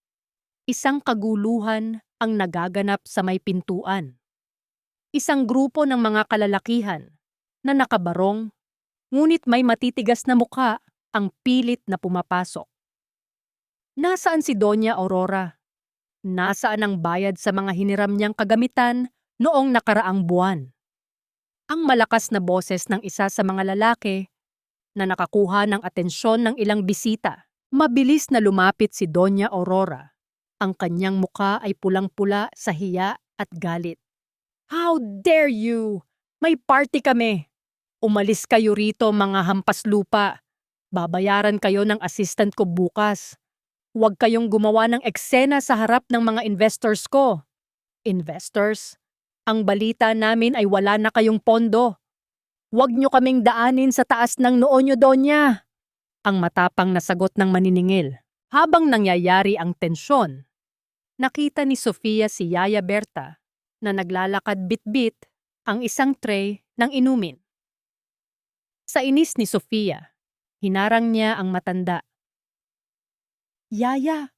isang kaguluhan ang nagaganap sa may pintuan. Isang grupo ng mga kalalakihan na nakabarong, ngunit may matitigas na mukha ang pilit na pumapasok. Nasaan si Doña Aurora? Nasaan ang bayad sa mga hiniram niyang kagamitan noong nakaraang buwan? Ang malakas na boses ng isa sa mga lalaki na nakakuha ng atensyon ng ilang bisita. Mabilis na lumapit si Doña Aurora. Ang kanyang mukha ay pulang-pula sa hiya at galit. How dare you! May party kami! Umalis kayo rito, mga hampas lupa. Babayaran kayo ng assistant ko bukas. Huwag kayong gumawa ng eksena sa harap ng mga investors ko. Investors? Ang balita namin ay wala na kayong pondo. Huwag nyo kaming daanin sa taas ng noo nyo, Donya. Ang matapang na sagot ng maniningil. Habang nangyayari ang tensyon, nakita ni Sofia si Yaya Berta na naglalakad bit-bit ang isang tray ng inumin. Sa inis ni Sofia, hinarang niya ang matanda. Yaya,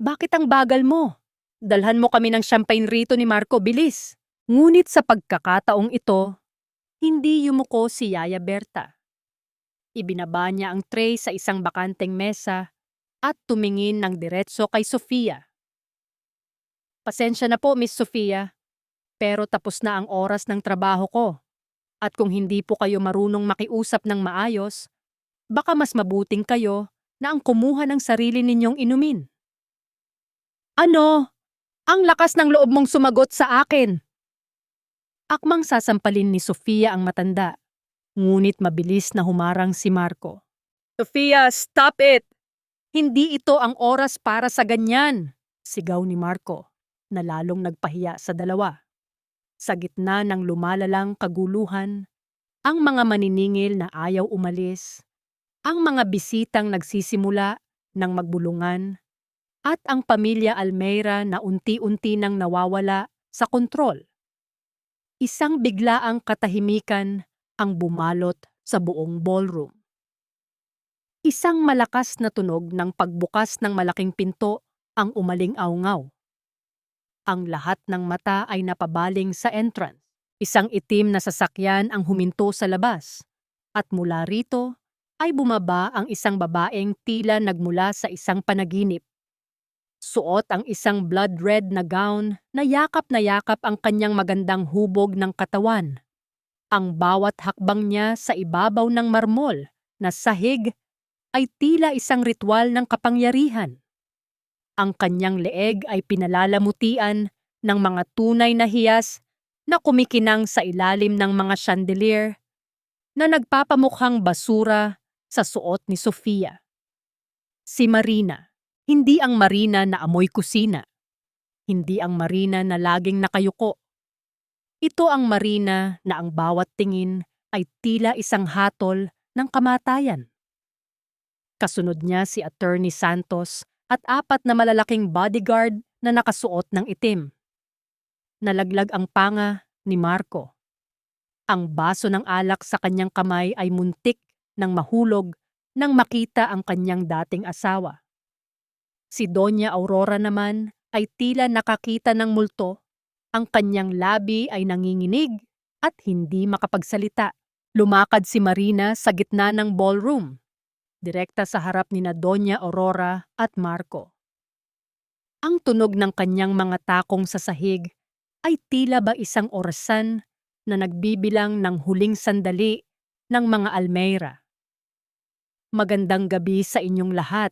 bakit ang bagal mo? Dalhan mo kami ng champagne rito ni Marco, bilis. Ngunit sa pagkakataong ito, hindi yumuko si Yaya Berta. Ibinaba niya ang tray sa isang bakanteng mesa at tumingin ng diretso kay Sofia. Pasensya na po, Miss Sofia, pero tapos na ang oras ng trabaho ko. At kung hindi po kayo marunong makiusap ng maayos, baka mas mabuting kayo na ang kumuha ng sarili ninyong inumin. Ano? Ang lakas ng loob mong sumagot sa akin. Akmang sasampalin ni Sofia ang matanda, ngunit mabilis na humarang si Marco. Sofia, stop it! Hindi ito ang oras para sa ganyan, sigaw ni Marco, na lalong nagpahiya sa dalawa. Sa gitna ng lumalalang kaguluhan, ang mga maniningil na ayaw umalis, ang mga bisitang nagsisimula ng magbulungan, at ang pamilya Almeida na unti-unti nang nawawala sa kontrol. Isang biglaang katahimikan ang bumalot sa buong ballroom. Isang malakas na tunog ng pagbukas ng malaking pinto ang umaling-awngaw. Ang lahat ng mata ay napabaling sa entrance. Isang itim na sasakyan ang huminto sa labas. At mula rito ay bumaba ang isang babaeng tila nagmula sa isang panaginip. Suot ang isang blood red na gown na yakap ang kanyang magandang hubog ng katawan. Ang bawat hakbang niya sa ibabaw ng marmol na sahig ay tila isang ritual ng kapangyarihan. Ang kanyang leeg ay pinalalamutian ng mga tunay na hiyas na kumikinang sa ilalim ng mga chandelier na nagpapamukhang basura sa suot ni Sofia. Si Marina, hindi ang Marina na amoy kusina. Hindi ang Marina na laging nakayuko. Ito ang Marina na ang bawat tingin ay tila isang hatol ng kamatayan. Kasunod niya si Attorney Santos at 4 na malalaking bodyguard na nakasuot ng itim. Nalaglag ang panga ni Marco. Ang baso ng alak sa kanyang kamay ay muntik nang mahulog nang makita ang kanyang dating asawa. Si Doña Aurora naman ay tila nakakita ng multo. Ang kanyang labi ay nanginginig at hindi makapagsalita. Lumakad si Marina sa gitna ng ballroom, direkta sa harap ni na Doña Aurora at Marco. Ang tunog ng kanyang mga takong sa sahig ay tila ba isang orasan na nagbibilang ng huling sandali ng mga almeyra. Magandang gabi sa inyong lahat.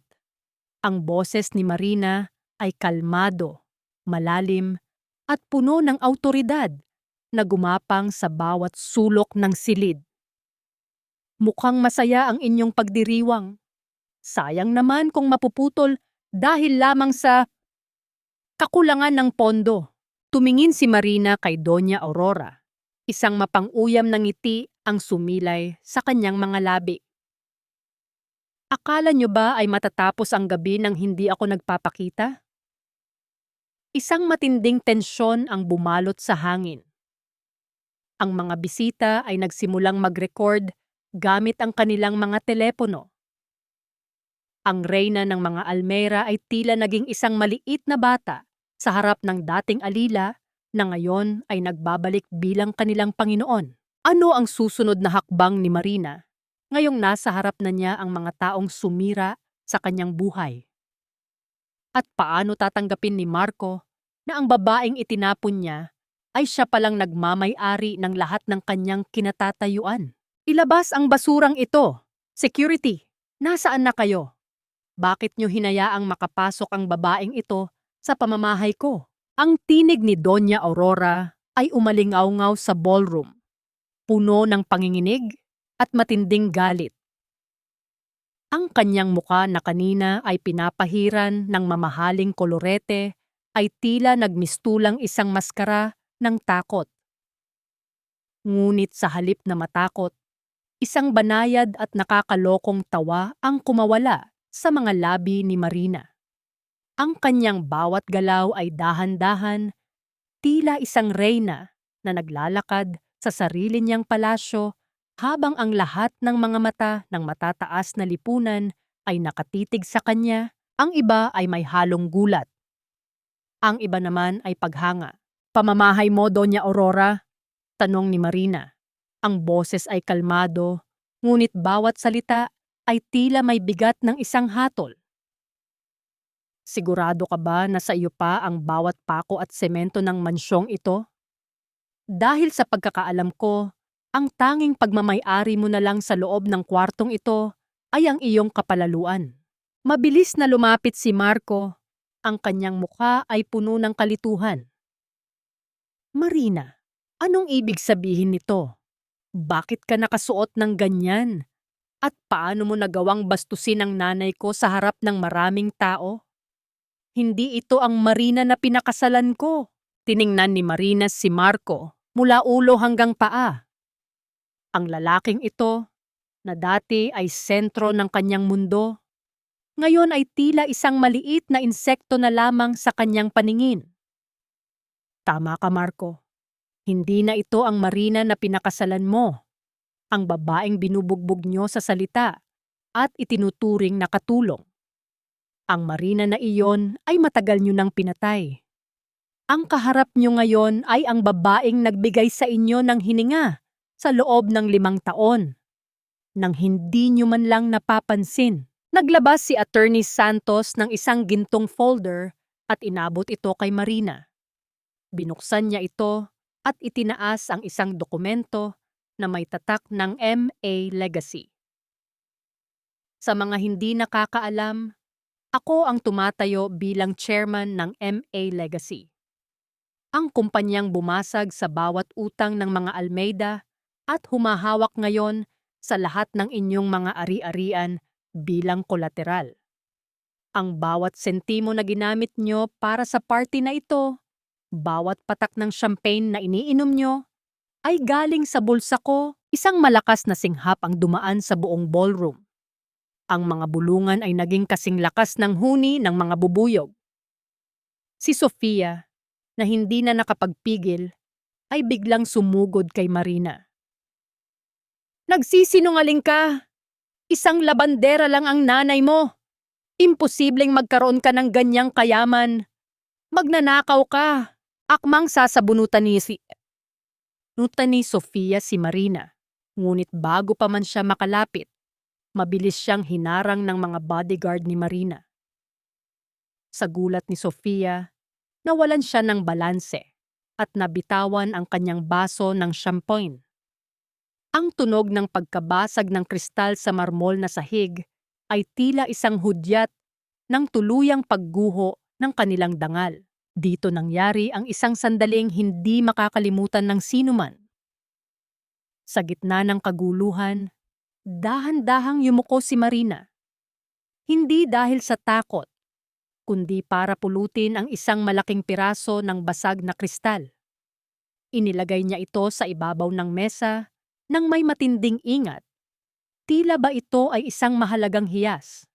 Ang boses ni Marina ay kalmado, malalim, at puno ng awtoridad na gumapang sa bawat sulok ng silid. Mukhang masaya ang inyong pagdiriwang. Sayang naman kung mapuputol dahil lamang sa kakulangan ng pondo. Tumingin si Marina kay Doña Aurora. Isang mapang-uyam na ngiti ang sumilay sa kanyang mga labi. Akala niyo ba ay matatapos ang gabi nang hindi ako nagpapakita? Isang matinding tensyon ang bumalot sa hangin. Ang mga bisita ay nagsimulang mag-record gamit ang kanilang mga telepono. Ang reyna ng mga almeyra ay tila naging isang maliit na bata sa harap ng dating alila na ngayon ay nagbabalik bilang kanilang Panginoon. Ano ang susunod na hakbang ni Marina ngayong nasa harap na niya ang mga taong sumira sa kanyang buhay? At paano tatanggapin ni Marco na ang babaeng itinapon niya ay siya palang nagmamay-ari ng lahat ng kanyang kinatatayuan? Ilabas ang basurang ito! Security, nasaan na kayo? Bakit niyo hinayaang makapasok ang babaeng ito sa pamamahay ko? Ang tinig ni Doña Aurora ay umalingaw-ngaw sa ballroom, puno ng panginginig at matinding galit. Ang kanyang muka na kanina ay pinapahiran ng mamahaling kolorete ay tila nagmistulang isang maskara ng takot. Ngunit sa halip na matakot, isang banayad at nakakalokong tawa ang kumawala sa mga labi ni Marina. Ang kanyang bawat galaw ay dahan-dahan, tila isang reyna na naglalakad sa sarili niyang palasyo habang ang lahat ng mga mata ng matataas na lipunan ay nakatitig sa kanya. Ang iba ay may halong gulat. Ang iba naman ay paghanga. Pamamahay mo, Doña Aurora? Tanong ni Marina. Ang boses ay kalmado, ngunit bawat salita ay tila may bigat ng isang hatol. Sigurado ka ba na sa iyo pa ang bawat pako at semento ng mansyong ito? Dahil sa pagkakaalam ko, ang tanging pagmamay-ari mo na lang sa loob ng kwartong ito ay ang iyong kapalaluan. Mabilis na lumapit si Marco. Ang kanyang mukha ay puno ng kalituhan. Marina, anong ibig sabihin nito? Bakit ka nakasuot ng ganyan? At paano mo nagawang bastusin ang nanay ko sa harap ng maraming tao? Hindi ito ang Marina na pinakasalan ko. Tiningnan ni Marina si Marco mula ulo hanggang paa. Ang lalaking ito, na dati ay sentro ng kanyang mundo, ngayon ay tila isang maliit na insekto na lamang sa kanyang paningin. Tama ka, Marco. Hindi na ito ang Marina na pinakasalan mo. Ang babaeng binubugbog nyo sa salita at itinuturing na katulong. Ang Marina na iyon ay matagal nyo nang pinatay. Ang kaharap nyo ngayon ay ang babaeng nagbigay sa inyo ng hininga sa loob ng 5 taon. Nang hindi nyo man lang napapansin, naglabas si Attorney Santos ng isang gintong folder at inabot ito kay Marina. Binuksan niya ito at itinaas ang isang dokumento na may tatak ng MA Legacy. Sa mga hindi nakakaalam, ako ang tumatayo bilang chairman ng MA Legacy. Ang kumpanyang bumasag sa bawat utang ng mga Almeida at humahawak ngayon sa lahat ng inyong mga ari-arian bilang kolateral. Ang bawat sentimo na ginamit nyo para sa party na ito, bawat patak ng champagne na iniinom nyo, ay galing sa bulsa ko. Isang malakas na singhap ang dumaan sa buong ballroom. Ang mga bulungan ay naging kasing lakas ng huni ng mga bubuyog. Si Sofia, na hindi na nakapagpigil, ay biglang sumugod kay Marina. Nagsisinungaling ka! Isang labandera lang ang nanay mo. Imposibleng magkaroon ka ng ganyang kayaman. Magnanakaw ka. Akmang sasabunutan ni Sofia si Marina. Ngunit bago pa man siya makalapit, mabilis siyang hinarang ng mga bodyguard ni Marina. Sa gulat ni Sofia, nawalan siya ng balanse at nabitawan ang kanyang baso ng champagne. Ang tunog ng pagkabasag ng kristal sa marmol na sahig ay tila isang hudyat ng tuluyang pagguho ng kanilang dangal. Dito nangyari ang isang sandaling hindi makakalimutan ng sinuman. Sa gitna ng kaguluhan, dahan-dahang yumuko si Marina. Hindi dahil sa takot, kundi para pulutin ang isang malaking piraso ng basag na kristal. Inilagay niya ito sa ibabaw ng mesa nang may matinding ingat. Tila ba ito ay isang mahalagang hiyas?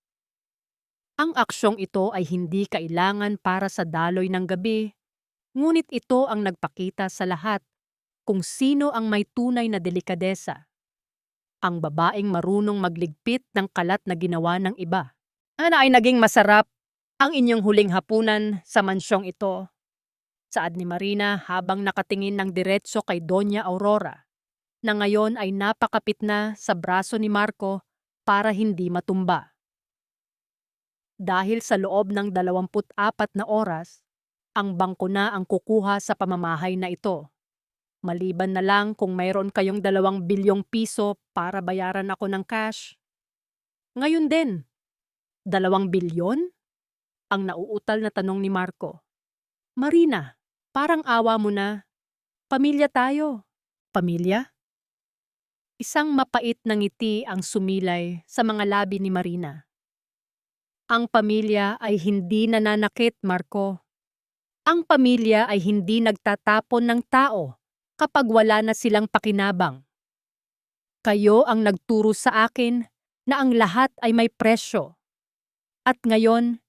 Ang aksyong ito ay hindi kailangan para sa daloy ng gabi, ngunit ito ang nagpakita sa lahat kung sino ang may tunay na delikadesa. Ang babaeng marunong magligpit ng kalat na ginawa ng iba. Ano ay naging masarap ang inyong huling hapunan sa mansyong ito? Saad ni Marina habang nakatingin ng diretso kay Doña Aurora, na ngayon ay napakapit na sa braso ni Marco para hindi matumba. Dahil sa loob ng 24 na oras, ang bangko na ang kukuha sa pamamahay na ito. Maliban na lang kung mayroon kayong 2 bilyong piso para bayaran ako ng cash. Ngayon din, 2 bilyon? Ang nauutal na tanong ni Marco. Marina, parang awa mo na. Pamilya tayo. Pamilya? Isang mapait na ngiti ang sumilay sa mga labi ni Marina. Ang pamilya ay hindi nananakit, Marco. Ang pamilya ay hindi nagtatapon ng tao kapag wala na silang pakinabang. Kayo ang nagturo sa akin na ang lahat ay may presyo. At ngayon,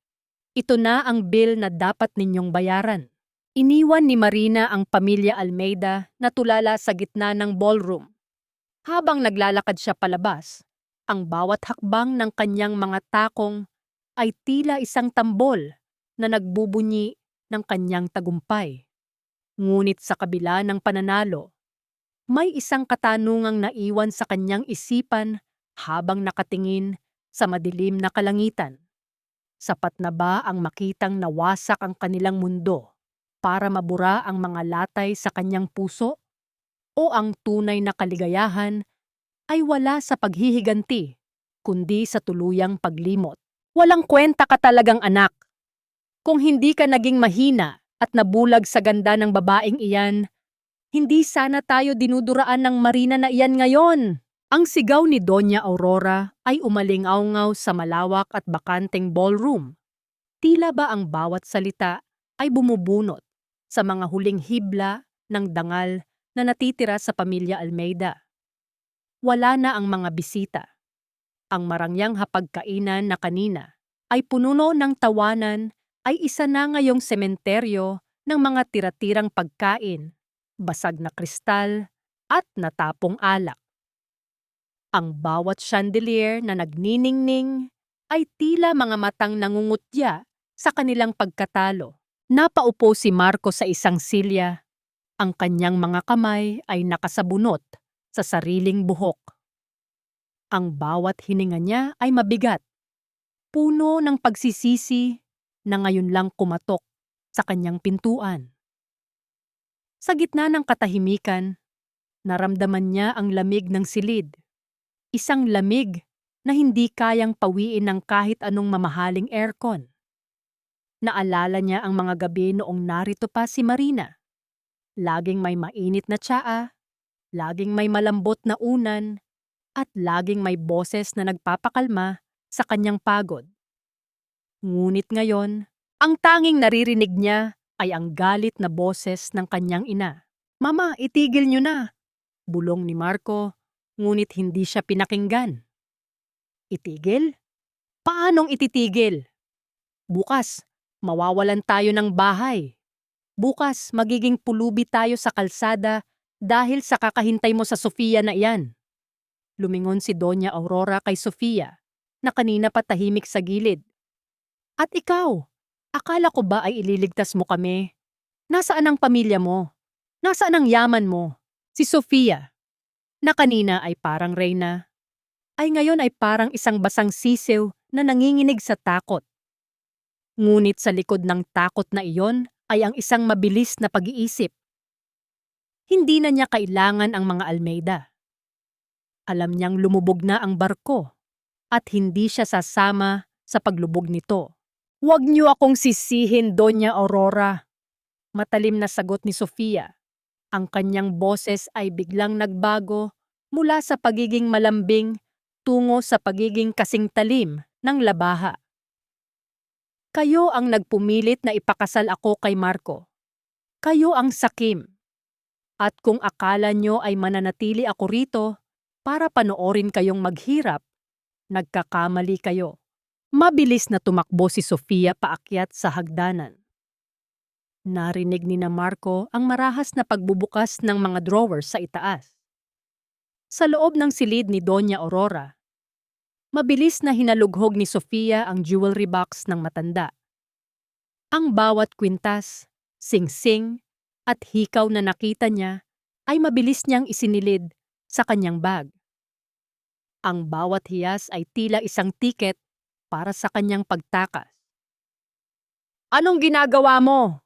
ito na ang bill na dapat ninyong bayaran. Iniwan ni Marina ang pamilya Almeida na tulala sa gitna ng ballroom. Habang naglalakad siya palabas, ang bawat hakbang ng kanyang mga takong ay tila isang tambol na nagbubunyi ng kanyang tagumpay. Ngunit sa kabila ng pananalo, may isang katanungang naiwan sa kanyang isipan habang nakatingin sa madilim na kalangitan. Sapat na ba ang makitang nawasak ang kanilang mundo para mabura ang mga latay sa kanyang puso? O ang tunay na kaligayahan ay wala sa paghihiganti, kundi sa tuluyang paglimot? Walang kwenta ka talagang anak. Kung hindi ka naging mahina at nabulag sa ganda ng babaeng iyan, hindi sana tayo dinuduraan ng Marina na iyan ngayon. Ang sigaw ni Doña Aurora ay umalingaw-ngaw sa malawak at bakanteng ballroom. Tila ba ang bawat salita ay bumubunot sa mga huling hibla ng dangal na natitira sa pamilya Almeida. Wala na ang mga bisita. Ang marangyang hapagkainan na kanina ay pununo ng tawanan ay isa na ngayong sementeryo ng mga tira-tirang pagkain, basag na kristal at natapong alak. Ang bawat chandelier na nagniningning ay tila mga matang nangungutya sa kanilang pagkatalo. Napaupo si Marco sa isang silya. Ang kanyang mga kamay ay nakasabunot sa sariling buhok. Ang bawat hininga niya ay mabigat, puno ng pagsisisi na ngayon lang kumatok sa kanyang pintuan. Sa gitna ng katahimikan, naramdaman niya ang lamig ng silid. Isang lamig na hindi kayang pawiin ng kahit anong mamahaling aircon. Naalala niya ang mga gabi noong narito pa si Marina. Laging may mainit na tsaa, laging may malambot na unan, at laging may boses na nagpapakalma sa kanyang pagod. Ngunit ngayon, ang tanging naririnig niya ay ang galit na boses ng kanyang ina. "Mama, itigil niyo na!" Bulong ni Marco, ngunit hindi siya pinakinggan. Itigil? Paanong ititigil? Bukas, mawawalan tayo ng bahay. Bukas, magiging pulubi tayo sa kalsada dahil sa kakahintay mo sa Sofia na iyan. Lumingon si Doña Aurora kay Sofia, na kanina pa tahimik sa gilid. At ikaw, akala ko ba ay ililigtas mo kami? Nasaan ang pamilya mo? Nasaan ang yaman mo? Si Sofia, na kanina ay parang reyna, ay ngayon ay parang isang basang sisiw na nanginginig sa takot. Ngunit sa likod ng takot na iyon ay ang isang mabilis na pag-iisip. Hindi na niya kailangan ang mga Almeida. Alam niyang lumubog na ang barko at hindi siya sasama sa paglubog nito. "Huwag niyo akong sisihin, Doña Aurora," matalim na sagot ni Sofia. Ang kanyang boses ay biglang nagbago mula sa pagiging malambing tungo sa pagiging kasing talim ng labaha. "Kayo ang nagpumilit na ipakasal ako kay Marco. Kayo ang sakim. At kung akala nyo ay mananatili ako rito para panoorin kayong maghirap, nagkakamali kayo." Mabilis na tumakbo si Sofia paakyat sa hagdanan. Narinig ni na Marco ang marahas na pagbubukas ng mga drawers sa itaas. Sa loob ng silid ni Doña Aurora, mabilis na hinalughog ni Sofia ang jewelry box ng matanda. Ang bawat kwintas, singsing, at hikaw na nakita niya ay mabilis niyang isinilid sa kanyang bag. Ang bawat hiyas ay tila isang tiket para sa kanyang pagtakas. "Anong ginagawa mo?"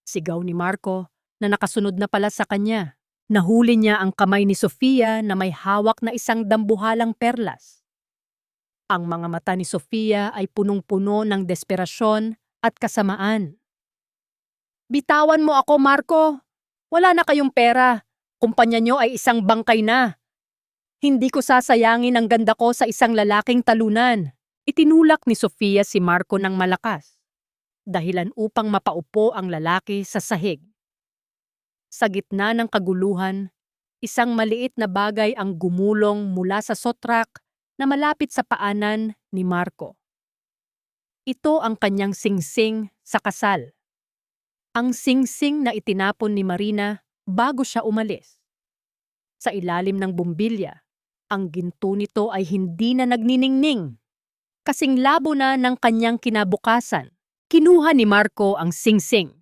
Sigaw ni Marco na nakasunod na pala sa kanya. Nahuli niya ang kamay ni Sofia na may hawak na isang dambuhalang perlas. Ang mga mata ni Sofia ay punong-puno ng desperasyon at kasamaan. "Bitawan mo ako, Marco! Wala na kayong pera. Kumpanya niyo ay isang bangkay na. Hindi ko sasayangin ang ganda ko sa isang lalaking talunan." Itinulak ni Sofia si Marco ng malakas, dahilan upang mapaupo ang lalaki sa sahig. Sa gitna ng kaguluhan, isang maliit na bagay ang gumulong mula sa sotrak na malapit sa paanan ni Marco. Ito ang kanyang singsing sa kasal. Ang singsing na itinapon ni Marina bago siya umalis. Sa ilalim ng bumbilya, ang ginto nito ay hindi na nagniningning. Kasing labo na ng kanyang kinabukasan, kinuha ni Marco ang singsing.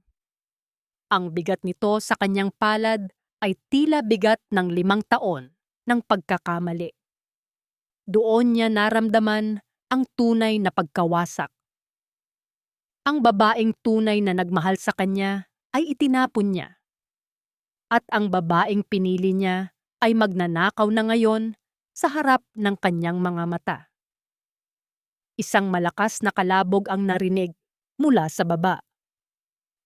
Ang bigat nito sa kanyang palad ay tila bigat ng 5 taon ng pagkakamali. Doon niya naramdaman ang tunay na pagkawasak. Ang babaeng tunay na nagmahal sa kanya ay itinapon niya. At ang babaeng pinili niya ay magnanakaw na ngayon sa harap ng kanyang mga mata. Isang malakas na kalabog ang narinig mula sa baba.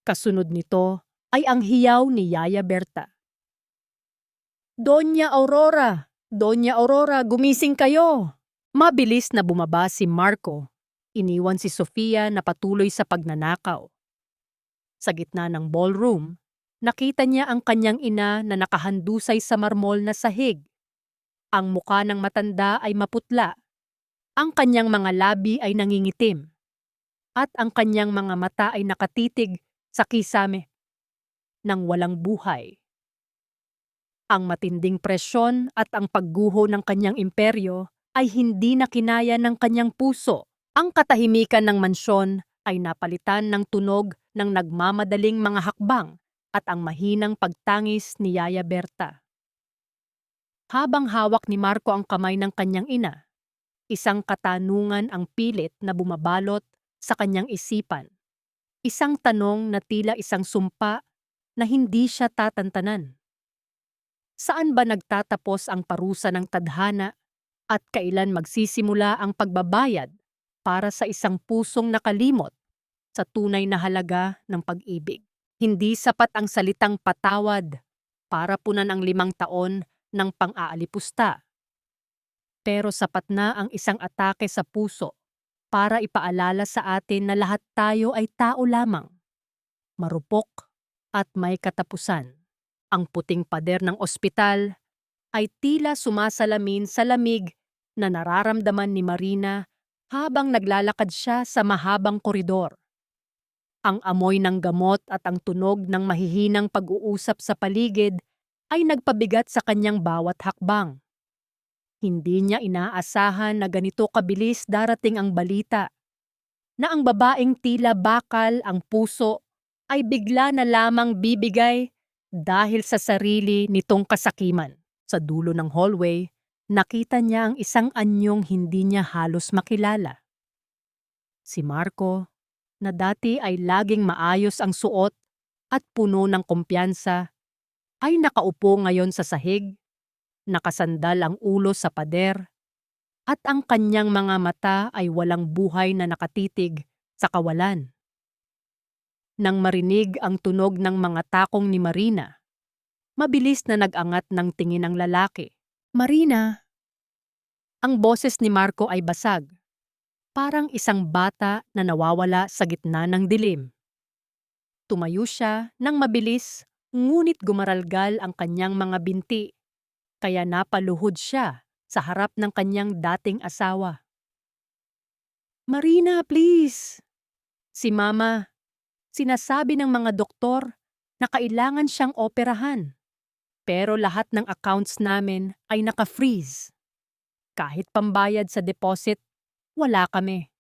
Kasunod nito ay ang hiyaw ni Yaya Berta. "Doña Aurora! Doña Aurora, gumising kayo!" Mabilis na bumaba si Marco. Iniwan si Sofia na patuloy sa pagnanakaw. Sa gitna ng ballroom, nakita niya ang kanyang ina na nakahandusay sa marmol na sahig. Ang muka ng matanda ay maputla. Ang kanyang mga labi ay nangingitim. At ang kanyang mga mata ay nakatitig sa kisame ng walang buhay. Ang matinding presyon at ang pagguho ng kanyang imperyo ay hindi na kinaya ng kanyang puso. Ang katahimikan ng mansyon ay napalitan ng tunog ng nagmamadaling mga hakbang at ang mahinang pagtangis ni Yaya Berta. Habang hawak ni Marco ang kamay ng kanyang ina, isang katanungan ang pilit na bumabalot sa kanyang isipan. Isang tanong na tila isang sumpa na hindi siya tatantanan. Saan ba nagtatapos ang parusa ng tadhana at kailan magsisimula ang pagbabayad para sa isang pusong nakalimot sa tunay na halaga ng pag-ibig? Hindi sapat ang salitang patawad para punan ang 5 taon ng pang-aalipusta. Pero sapat na ang isang atake sa puso para ipaalala sa atin na lahat tayo ay tao lamang, marupok at may katapusan. Ang puting pader ng ospital ay tila sumasalamin sa lamig na nararamdaman ni Marina habang naglalakad siya sa mahabang koridor. Ang amoy ng gamot at ang tunog ng mahihinang pag-uusap sa paligid ay nagpabigat sa kanyang bawat hakbang. Hindi niya inaasahan na ganito kabilis darating ang balita, na ang babaeng tila bakal ang puso ay bigla na lamang bibigay dahil sa sarili nitong kasakiman. Sa dulo ng hallway, nakita niya ang isang anyong hindi niya halos makilala. Si Marco, na dati ay laging maayos ang suot at puno ng kumpiyansa, ay nakaupo ngayon sa sahig, nakasandal ang ulo sa pader, at ang kanyang mga mata ay walang buhay na nakatitig sa kawalan. Nang marinig ang tunog ng mga takong ni Marina, mabilis na nag-angat ng tingin ang lalaki. "Marina!" Ang boses ni Marco ay basag, parang isang bata na nawawala sa gitna ng dilim. Tumayo siya nang mabilis, ngunit gumaralgal ang kanyang mga binti, kaya napaluhod siya sa harap ng kanyang dating asawa. "Marina, please!" Si Mama, sinasabi ng mga doktor na kailangan siyang operahan. Pero lahat ng accounts namin ay naka-freeze. Kahit pambayad sa deposit, wala kami.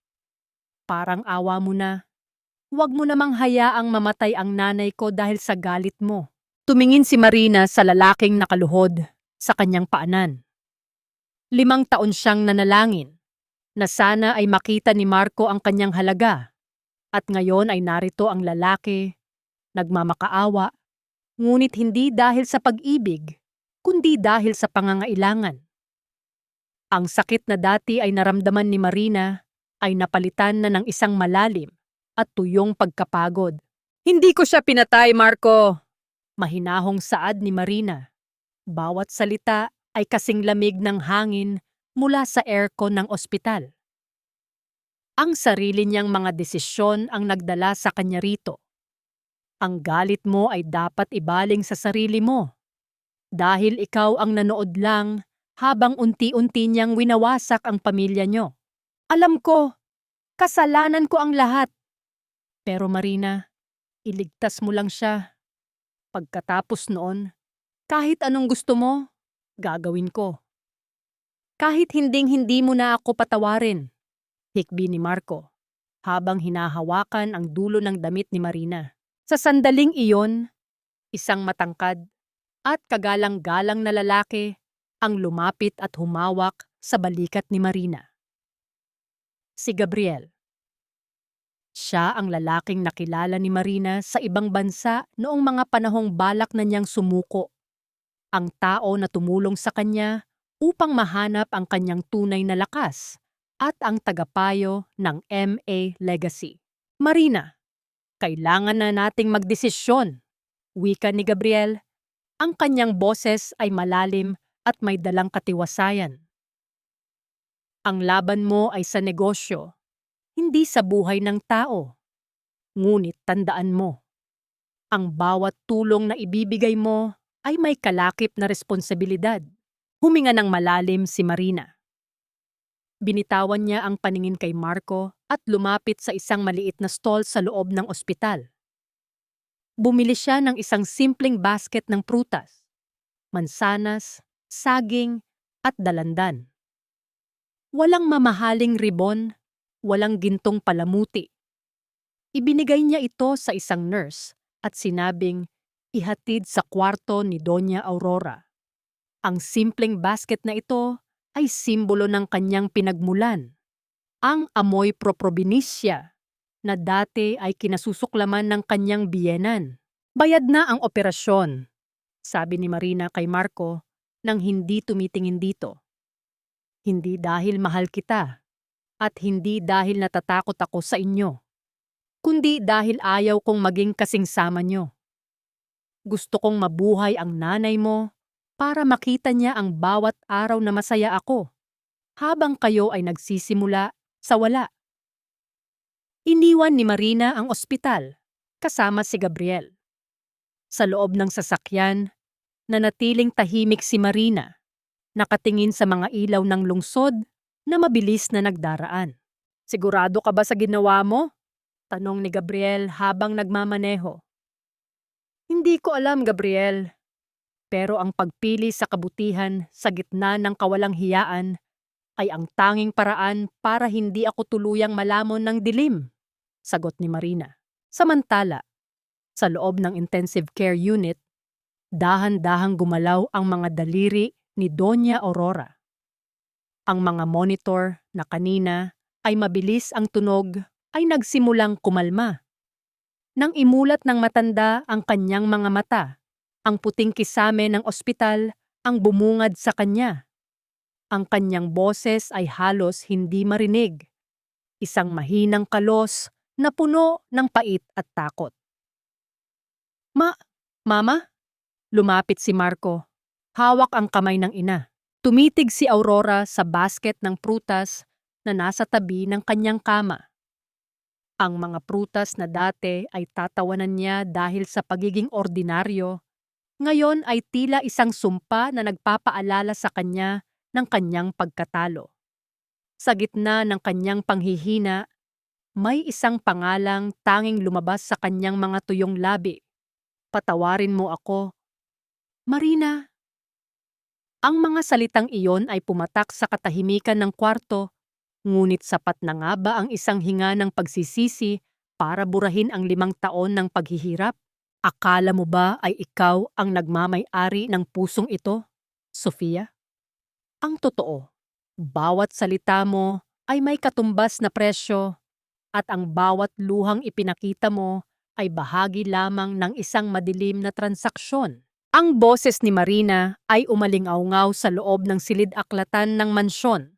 Parang awa mo na. Huwag mo namang hayaang mamatay ang nanay ko dahil sa galit mo. Tumingin si Marina sa lalaking nakaluhod sa kanyang paanan. 5 taon siyang nanalangin na sana ay makita ni Marco ang kanyang halaga. At ngayon ay narito ang lalaki, nagmamakaawa, ngunit hindi dahil sa pag-ibig, kundi dahil sa pangangailangan. Ang sakit na dati ay naramdaman ni Marina ay napalitan na ng isang malalim at tuyong pagkapagod. "Hindi ko siya pinatay, Marco!" Mahinahong saad ni Marina. Bawat salita ay kasing lamig ng hangin mula sa aircon ng ospital. Ang sarili niyang mga desisyon ang nagdala sa kanya rito. Ang galit mo ay dapat ibaling sa sarili mo. Dahil ikaw ang nanood lang habang unti-unti niyang winawasak ang pamilya niyo. Alam ko, kasalanan ko ang lahat. Pero Marina, iligtas mo lang siya. Pagkatapos noon, kahit anong gusto mo, gagawin ko. Kahit hinding-hindi mo na ako patawarin, hikbi ni Marco, habang hinahawakan ang dulo ng damit ni Marina. Sa sandaling iyon, isang matangkad at kagalang-galang na lalaki ang lumapit at humawak sa balikat ni Marina. Si Gabriel. Siya ang lalaking nakilala ni Marina sa ibang bansa noong mga panahong balak na niyang sumuko. Ang tao na tumulong sa kanya upang mahanap ang kanyang tunay na lakas at ang tagapayo ng MA Legacy. "Marina, kailangan na nating magdesisyon," wika ni Gabriel. Ang kanyang boses ay malalim at may dalang katiwasayan. "Ang laban mo ay sa negosyo, hindi sa buhay ng tao. Ngunit tandaan mo, ang bawat tulong na ibibigay mo ay may kalakip na responsibilidad." Huminga ng malalim si Marina. Binitawan niya ang paningin kay Marco at lumapit sa isang maliit na stall sa loob ng ospital. Bumili siya ng isang simpleng basket ng prutas, mansanas, saging at dalandan. Walang mamahaling ribon, walang gintong palamuti. Ibinigay niya ito sa isang nurse at sinabing ihatid sa kwarto ni Doña Aurora. Ang simpleng basket na ito ay simbolo ng kanyang pinagmulan. Ang amoy proprobinisya na dati ay kinasusuklaman ng kanyang biyenan. Bayad na ang operasyon, sabi ni Marina kay Marco nang hindi tumitingin dito. Hindi dahil mahal kita at hindi dahil natatakot ako sa inyo, kundi dahil ayaw kong maging kasing sama nyo. Gusto kong mabuhay ang nanay mo para makita niya ang bawat araw na masaya ako habang kayo ay nagsisimula sa wala. Iniwan ni Marina ang ospital kasama si Gabriel. Sa loob ng sasakyan, nanatiling tahimik si Marina, nakatingin sa mga ilaw ng lungsod na mabilis na nagdaraan. Sigurado ka ba sa ginawa mo? Tanong ni Gabriel habang nagmamaneho. Hindi ko alam, Gabriel. Pero ang pagpili sa kabutihan sa gitna ng kawalang hiyaan ay ang tanging paraan para hindi ako tuluyang malamon ng dilim, sagot ni Marina. Samantala, sa loob ng intensive care unit, dahan-dahang gumalaw ang mga daliri ni Doña Aurora. Ang mga monitor na kanina ay mabilis ang tunog ay nagsimulang kumalma. Nang imulat ng matanda ang kanyang mga mata, ang puting kisame ng ospital ang bumungad sa kanya. Ang kanyang boses ay halos hindi marinig. Isang mahinang kalos na puno ng pait at takot. Mama? Lumapit si Marco. Hawak ang kamay ng ina. Tumitig si Aurora sa basket ng prutas na nasa tabi ng kanyang kama. Ang mga prutas na dati ay tatawanan niya dahil sa pagiging ordinaryo, ngayon ay tila isang sumpa na nagpapaalala sa kanya ng kanyang pagkatalo. Sa gitna ng kanyang panghihina, may isang pangalang tanging lumabas sa kanyang mga tuyong labi. Patawarin mo ako. Marina. Ang mga salitang iyon ay pumatak sa katahimikan ng kwarto, ngunit sapat na nga ba ang isang hinga ng pagsisisi para burahin ang 5 taon ng paghihirap? Akala mo ba ay ikaw ang nagmamay-ari ng pusong ito, Sofia? Ang totoo, bawat salita mo ay may katumbas na presyo at ang bawat luhang ipinakita mo ay bahagi lamang ng isang madilim na transaksyon. Ang boses ni Marina ay umalingaw-ngaw sa loob ng silid-aklatan ng mansyon,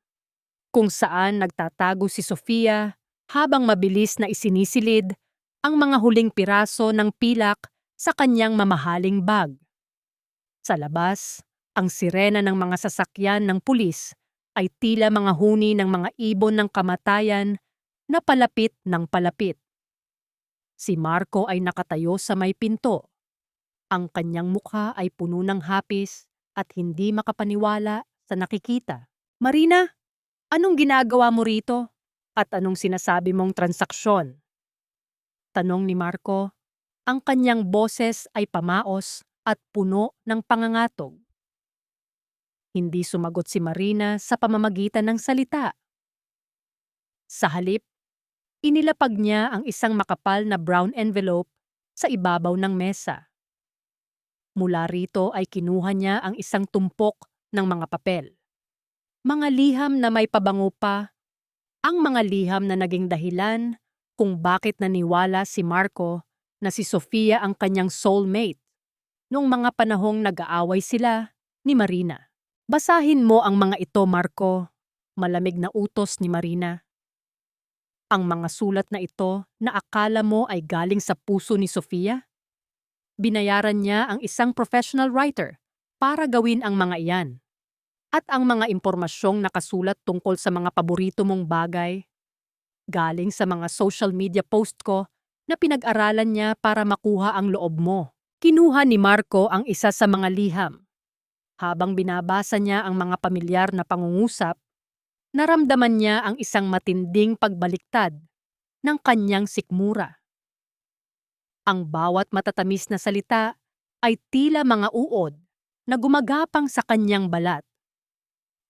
kung saan nagtatago si Sofia habang mabilis na isinisilid ang mga huling piraso ng pilak sa kanyang mamahaling bag. Sa labas, ang sirena ng mga sasakyan ng pulis ay tila mga huni ng mga ibon ng kamatayan na palapit ng palapit. Si Marco ay nakatayo sa may pinto. Ang kanyang mukha ay puno ng hapis at hindi makapaniwala sa nakikita. Marina, anong ginagawa mo rito? At anong sinasabi mong transaksyon? Tanong ni Marco. Ang kanyang boses ay pamaos at puno ng pangangatog. Hindi sumagot si Marina sa pamamagitan ng salita. Sa halip, inilapag niya ang isang makapal na brown envelope sa ibabaw ng mesa. Mula rito ay kinuha niya ang isang tumpok ng mga papel. Mga liham na may pabango pa, ang mga liham na naging dahilan kung bakit naniwala si Marco na si Sofia ang kanyang soulmate noong mga panahong nag-aaway sila ni Marina. Basahin mo ang mga ito, Marco, malamig na utos ni Marina. Ang mga sulat na ito na akala mo ay galing sa puso ni Sofia? Binayaran niya ang isang professional writer para gawin ang mga iyan. At ang mga impormasyong nakasulat tungkol sa mga paborito mong bagay, galing sa mga social media post ko na pinag-aralan niya para makuha ang loob mo. Kinuha ni Marco ang isa sa mga liham. Habang binabasa niya ang mga pamilyar na pangungusap, naramdaman niya ang isang matinding pagbaliktad ng kanyang sikmura. Ang bawat matatamis na salita ay tila mga uod na gumagapang sa kanyang balat.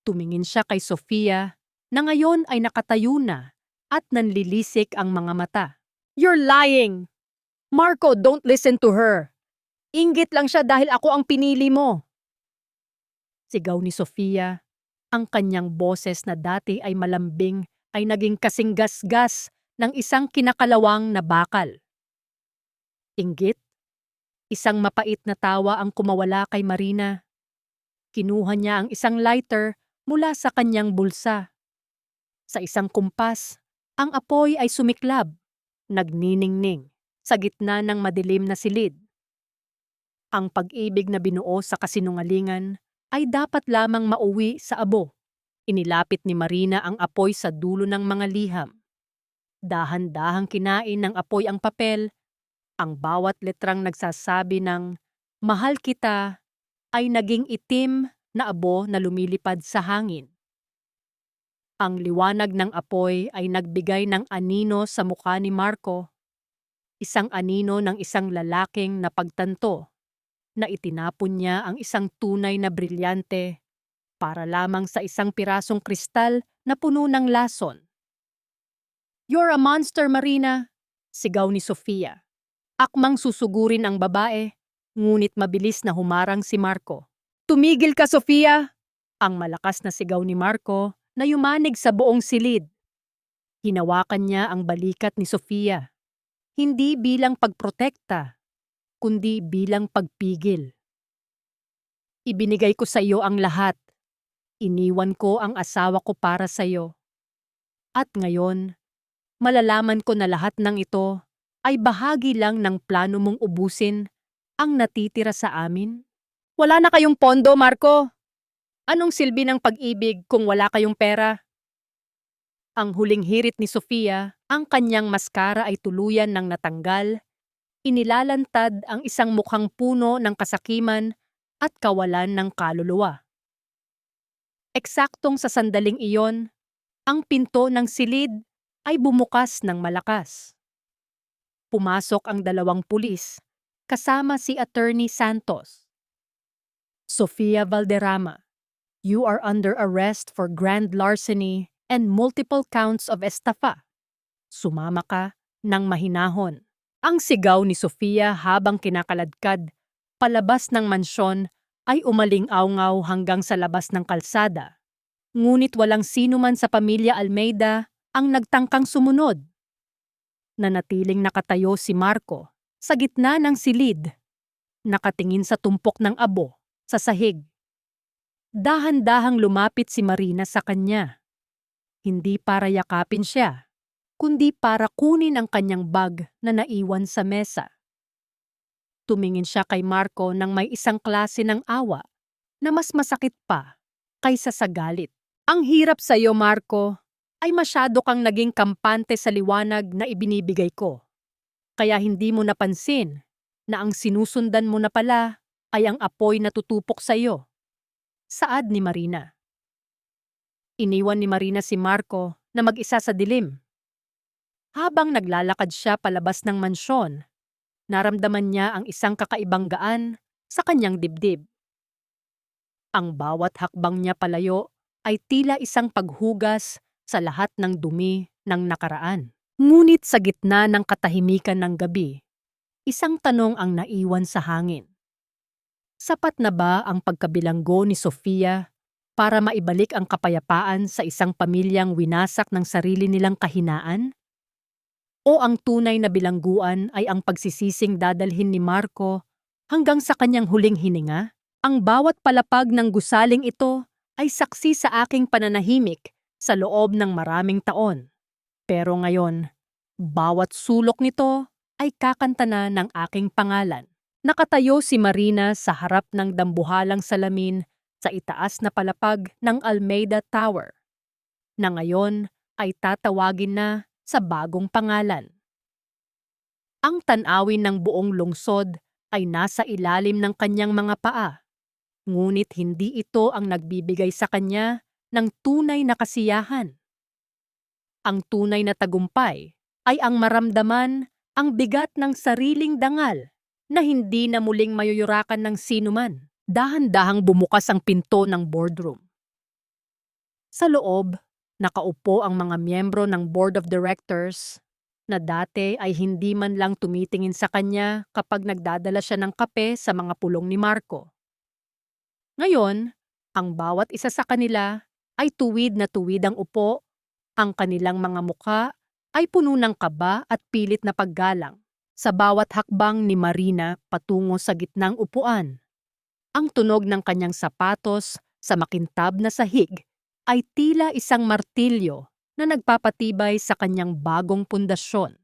Tumingin siya kay Sofia na ngayon ay nakatayo na at nanlilisik ang mga mata. You're lying! Marco, don't listen to her. Inggit lang siya dahil ako ang pinili mo. Sigaw ni Sofia. Ang kanyang boses na dati ay malambing ay naging kasing gasgas ng isang kinakalawang na bakal. Inggit? Isang mapait na tawa ang kumawala kay Marina. Kinuha niya ang isang lighter mula sa kanyang bulsa. Sa isang kumpas, ang apoy ay sumiklab, nagniningning, sa gitna ng madilim na silid. Ang pag-ibig na binuo sa kasinungalingan ay dapat lamang mauwi sa abo. Inilapit ni Marina ang apoy sa dulo ng mga liham. Dahan-dahang kinain ng apoy ang papel. Ang bawat letrang nagsasabi ng "Mahal kita" ay naging itim na abo na lumilipad sa hangin. Ang liwanag ng apoy ay nagbigay ng anino sa mukha ni Marco. Isang anino ng isang lalaking napagtanto na itinapon niya ang isang tunay na brilyante para lamang sa isang pirasong kristal na puno ng lason. "You're a monster, Marina!" sigaw ni Sofia. Akmang susugurin ang babae, ngunit mabilis na humarang si Marco. "Tumigil ka, Sofia!" Ang malakas na sigaw ni Marco na yumanig sa buong silid. Hinawakan niya ang balikat ni Sofia, hindi bilang pagprotekta, kundi bilang pagpigil. "Ibinigay ko sa iyo ang lahat. Iniwan ko ang asawa ko para sa iyo. At ngayon, malalaman ko na lahat ng ito ay bahagi lang ng plano mong ubusin ang natitira sa amin. Wala na kayong pondo, Marco. Anong silbi ng pag-ibig kung wala kayong pera?" Ang huling hirit ni Sofia, ang kanyang maskara ay tuluyan ng natanggal. Inilalantad ang isang mukhang puno ng kasakiman at kawalan ng kaluluwa. Eksaktong sa sandaling iyon, ang pinto ng silid ay bumukas ng malakas. Pumasok ang dalawang pulis, kasama si Attorney Santos. "Sofia Valderrama, you are under arrest for grand larceny and multiple counts of estafa. Sumama ka ng mahinahon." Ang sigaw ni Sofia habang kinakaladkad palabas ng mansyon ay umaling-awngaw hanggang sa labas ng kalsada. Ngunit walang sino man sa pamilya Almeida ang nagtangkang sumunod. Nanatiling nakatayo si Marco sa gitna ng silid, nakatingin sa tumpok ng abo sa sahig. Dahan-dahang lumapit si Marina sa kanya. Hindi para yakapin siya, kundi para kunin ang kanyang bag na naiwan sa mesa. Tumingin siya kay Marco nang may isang klase ng awa na mas masakit pa kaysa sa galit. "Ang hirap sa iyo, Marco, ay masyado kang naging kampante sa liwanag na ibinibigay ko. Kaya hindi mo napansin na ang sinusundan mo na pala ay ang apoy na tutupok sa iyo." Saad ni Marina. Iniwan ni Marina si Marco na mag-isa sa dilim. Habang naglalakad siya palabas ng mansyon, naramdaman niya ang isang kakaibang gaan sa kanyang dibdib. Ang bawat hakbang niya palayo ay tila isang paghugas sa lahat ng dumi ng nakaraan. Ngunit sa gitna ng katahimikan ng gabi, isang tanong ang naiwan sa hangin. Sapat na ba ang pagkabilanggo ni Sofia para maibalik ang kapayapaan sa isang pamilyang winasak ng sarili nilang kahinaan? O ang tunay na bilangguan ay ang pagsisising dadalhin ni Marco hanggang sa kanyang huling hininga? Ang bawat palapag ng gusaling ito ay saksi sa aking pananahimik sa loob ng maraming taon. Pero ngayon, bawat sulok nito ay kakanta na ng aking pangalan. Nakatayo si Marina sa harap ng dambuhalang salamin sa itaas na palapag ng Almeida Tower, na ngayon ay tatawagin na sa bagong pangalan. Ang tanawin ng buong lungsod ay nasa ilalim ng kanyang mga paa, ngunit hindi ito ang nagbibigay sa kanya ng tunay na kasiyahan. Ang tunay na tagumpay ay ang maramdaman ang bigat ng sariling dangal na hindi na muling mayuyurakan ng sinuman. Dahan-dahang bumukas ang pinto ng boardroom. Sa loob, nakaupo ang mga miyembro ng Board of Directors, na dati ay hindi man lang tumitingin sa kanya kapag nagdadala siya ng kape sa mga pulong ni Marco. Ngayon, ang bawat isa sa kanila ay tuwid na tuwid ang upo, ang kanilang mga mukha ay puno ng kaba at pilit na paggalang. Sa bawat hakbang ni Marina patungo sa gitnang upuan, ang tunog ng kanyang sapatos sa makintab na sahig ay tila isang martilyo na nagpapatibay sa kanyang bagong pundasyon.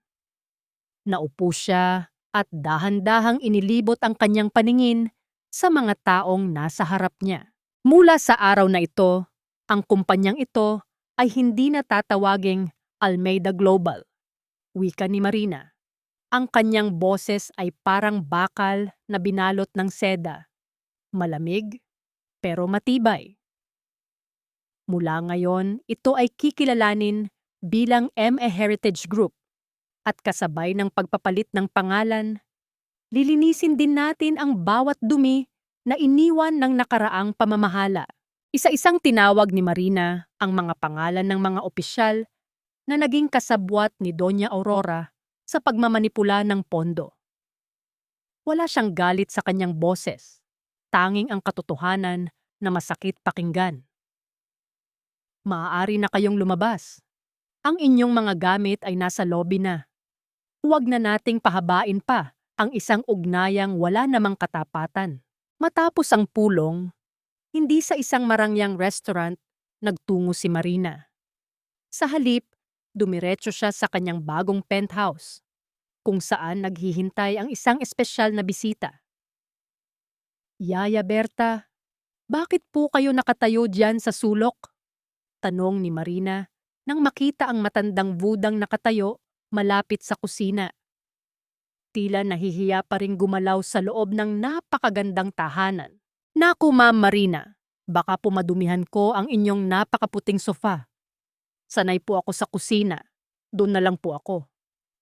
Naupo siya at dahan-dahang inilibot ang kanyang paningin sa mga taong nasa harap niya. Mula sa araw na ito, ang kumpanyang ito ay hindi na tatawaging Almeida Global. Wika ni Marina. Ang kanyang boses ay parang bakal na binalot ng seda. Malamig, pero matibay. Mula ngayon, ito ay kikilalanin bilang MA Heritage Group at kasabay ng pagpapalit ng pangalan, lilinisin din natin ang bawat dumi na iniwan ng nakaraang pamamahala. Isa-isang tinawag ni Marina ang mga pangalan ng mga opisyal na naging kasabwat ni Doña Aurora sa pagmamanipula ng pondo. Wala siyang galit sa kanyang boses, tanging ang katotohanan na masakit pakinggan. Maaari na kayong lumabas. Ang inyong mga gamit ay nasa lobby na. Huwag na nating pahabain pa ang isang ugnayang wala namang katapatan. Matapos ang pulong, hindi sa isang marangyang restaurant nagtungo si Marina. Sa halip, dumiretso siya sa kanyang bagong penthouse, kung saan naghihintay ang isang espesyal na bisita. Yaya Berta, bakit po kayo nakatayo diyan sa sulok? Tanong ni Marina nang makita ang matandang budang nakatayo malapit sa kusina. Tila nahihiya pa ring gumalaw sa loob ng napakagandang tahanan. Naku Ma'am Marina, baka pumadumihan ko ang inyong napakaputing sofa. Sanay po ako sa kusina, doon na lang po ako.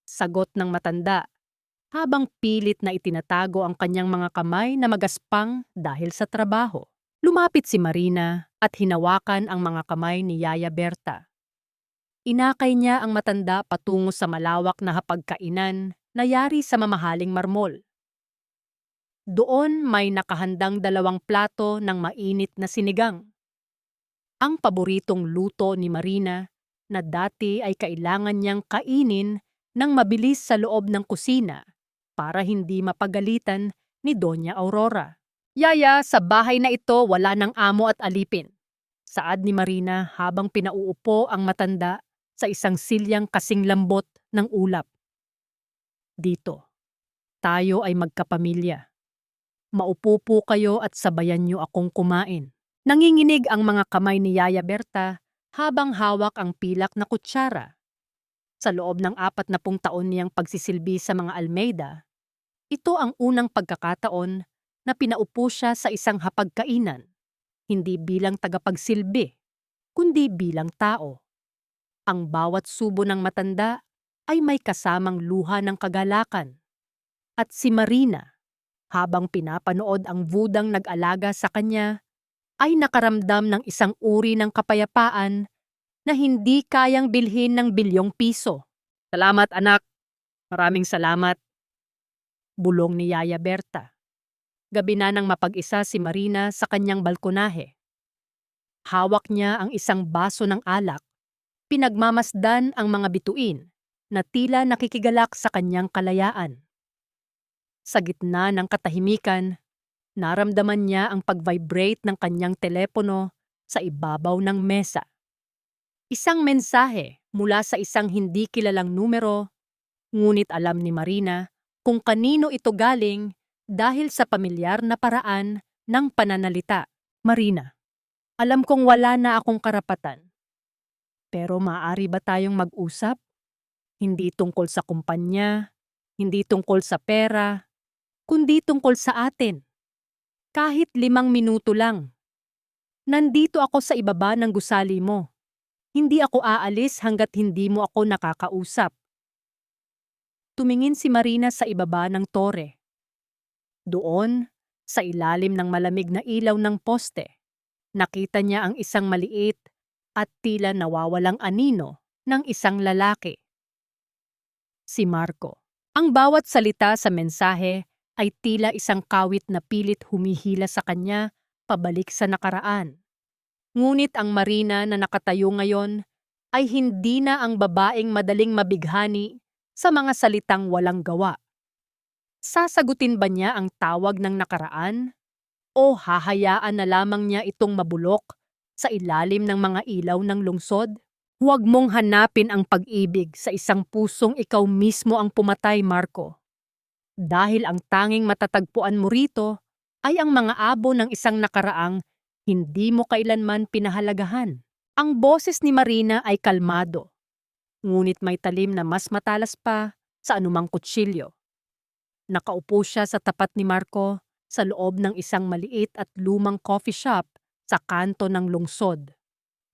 Sagot ng matanda, habang pilit na itinatago ang kanyang mga kamay na magaspang dahil sa trabaho. Lumapit si Marina at hinawakan ang mga kamay ni Yaya Berta. Inakay niya ang matanda patungo sa malawak na hapagkainan na yari sa mamahaling marmol. Doon may nakahandang 2 plato ng mainit na sinigang. Ang paboritong luto ni Marina na dati ay kailangan niyang kainin ng mabilis sa loob ng kusina para hindi mapagalitan ni Doña Aurora. Yaya, sa bahay na ito wala ng amo at alipin. Saad ni Marina habang pinauupo ang matanda sa isang silyang kasing lambot ng ulap. Dito, tayo ay magkapamilya. Maupo po kayo at sabayan niyo akong kumain. Nanginginig ang mga kamay ni Yaya Berta habang hawak ang pilak na kutsara. Sa loob ng 40 taon niyang pagsisilbi sa mga Almeida, ito ang unang pagkakataon na pinaupo siya sa isang hapagkainan, hindi bilang tagapagsilbi, kundi bilang tao. Ang bawat subo ng matanda ay may kasamang luha ng kagalakan. At si Marina, habang pinapanood ang budang nag-alaga sa kanya, ay nakaramdam ng isang uri ng kapayapaan na hindi kayang bilhin ng bilyong piso. Salamat anak, maraming salamat. Bulong ni Yaya Berta. Gabi na nang mapag-isa si Marina sa kanyang balkonahe. Hawak niya ang isang baso ng alak. Pinagmamasdan ang mga bituin na tila nakikigalak sa kanyang kalayaan. Sa gitna ng katahimikan, naramdaman niya ang pag-vibrate ng kanyang telepono sa ibabaw ng mesa. Isang mensahe mula sa isang hindi kilalang numero, ngunit alam ni Marina kung kanino ito galing dahil sa pamilyar na paraan ng pananalita. Marina, alam kong wala na akong karapatan. Pero maaari ba tayong mag-usap? Hindi tungkol sa kumpanya, hindi tungkol sa pera, kundi tungkol sa atin. Kahit 5 minuto lang. Nandito ako sa ibaba ng gusali mo. Hindi ako aalis hanggat hindi mo ako nakakausap. Tumingin si Marina sa ibaba ng tore. Doon, sa ilalim ng malamig na ilaw ng poste, nakita niya ang isang maliit at tila nawawalang anino ng isang lalaki. Si Marco. Ang bawat salita sa mensahe ay tila isang kawit na pilit humihila sa kanya pabalik sa nakaraan. Ngunit ang Marina na nakatayo ngayon ay hindi na ang babaeng madaling mabighani sa mga salitang walang gawa. Sasagutin ba niya ang tawag ng nakaraan? O hahayaan na lamang niya itong mabulok sa ilalim ng mga ilaw ng lungsod? Huwag mong hanapin ang pag-ibig sa isang pusong ikaw mismo ang pumatay, Marco. Dahil ang tanging matatagpuan mo rito ay ang mga abo ng isang nakaraang hindi mo kailanman pinahalagahan. Ang boses ni Marina ay kalmado, ngunit may talim na mas matalas pa sa anumang kutsilyo. Nakaupo siya sa tapat ni Marco sa loob ng isang maliit at lumang coffee shop sa kanto ng lungsod.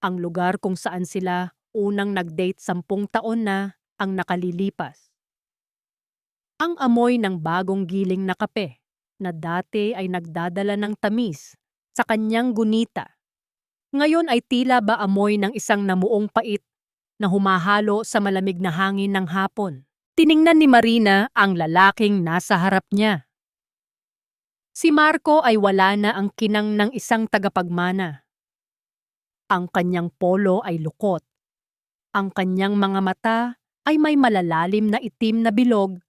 Ang lugar kung saan sila unang nag-date 10 taon na ang nakalilipas. Ang amoy ng bagong giling na kape na dati ay nagdadala ng tamis sa kanyang gunita. Ngayon ay tila ba amoy ng isang namuong pait na humahalo sa malamig na hangin ng hapon. Tiningnan ni Marina ang lalaking nasa harap niya. Si Marco ay wala na ang kinang ng isang tagapagmana. Ang kanyang polo ay lukot. Ang kanyang mga mata ay may malalalim na itim na bilog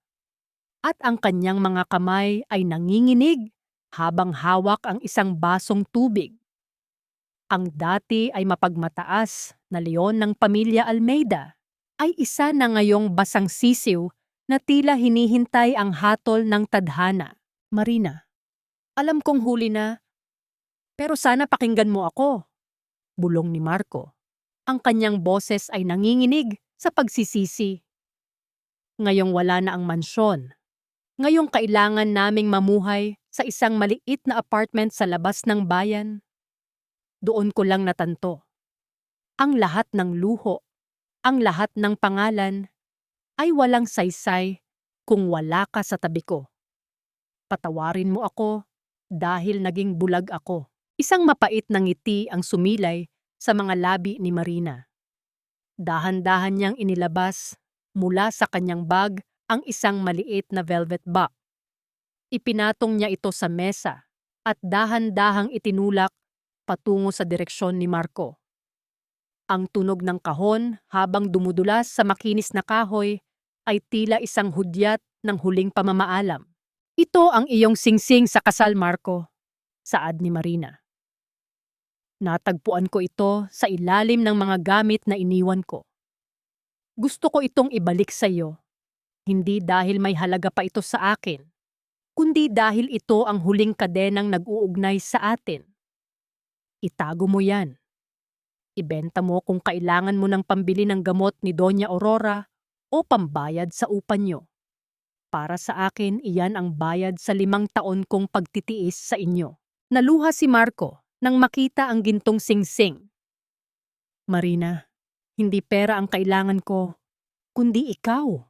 at ang kanyang mga kamay ay nanginginig habang hawak ang isang basong tubig. Ang dati ay mapagmataas na leon ng pamilya Almeida ay isa na ngayong basang sisiw na tila hinihintay ang hatol ng tadhana. Marina, alam kong huli na, pero sana pakinggan mo ako. Bulong ni Marco. Ang kanyang boses ay nanginginig sa pagsisisi. Ngayong wala na ang mansyon. Ngayong kailangan naming mamuhay sa isang maliit na apartment sa labas ng bayan. Doon ko lang natanto. Ang lahat ng luho, ang lahat ng pangalan, ay walang saysay kung wala ka sa tabi ko. Patawarin mo ako dahil naging bulag ako. Isang mapait na ngiti ang sumilay sa mga labi ni Marina. Dahan-dahan niyang inilabas mula sa kanyang bag ang isang maliit na velvet box. Ipinatong niya ito sa mesa at dahan-dahang itinulak patungo sa direksyon ni Marco. Ang tunog ng kahon habang dumudulas sa makinis na kahoy ay tila isang hudyat ng huling pamamaalam. Ito ang iyong singsing sa kasal, Marco, saad ni Marina. Natagpuan ko ito sa ilalim ng mga gamit na iniwan ko. Gusto ko itong ibalik sa iyo, hindi dahil may halaga pa ito sa akin, kundi dahil ito ang huling kadenang nag-uugnay sa atin. Itago mo yan. Ibenta mo kung kailangan mo ng pambili ng gamot ni Doña Aurora o pambayad sa upa nyo. Para sa akin, iyan ang bayad sa 5 taon kong pagtitiis sa inyo. Naluha si Marco nang makita ang gintong singsing. Marina, hindi pera ang kailangan ko, kundi ikaw.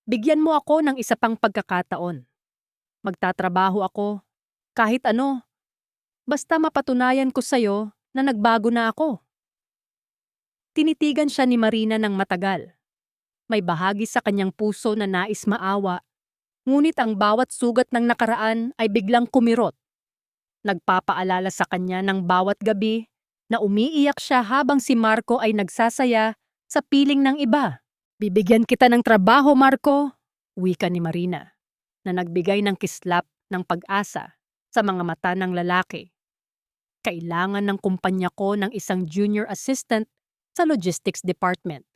Bigyan mo ako ng isa pang pagkakataon. Magtatrabaho ako, kahit ano, basta mapatunayan ko sa'yo na nagbago na ako. Tinitigan siya ni Marina ng matagal. May bahagi sa kanyang puso na nais maawa, ngunit ang bawat sugat ng nakaraan ay biglang kumirot. Nagpapaalala sa kanya ng bawat gabi na umiiyak siya habang si Marco ay nagsasaya sa piling ng iba. Bibigyan kita ng trabaho, Marco, wika ni Marina, na nagbigay ng kislap ng pag-asa sa mga mata ng lalaki. Kailangan ng kumpanya ko ng isang junior assistant sa logistics department.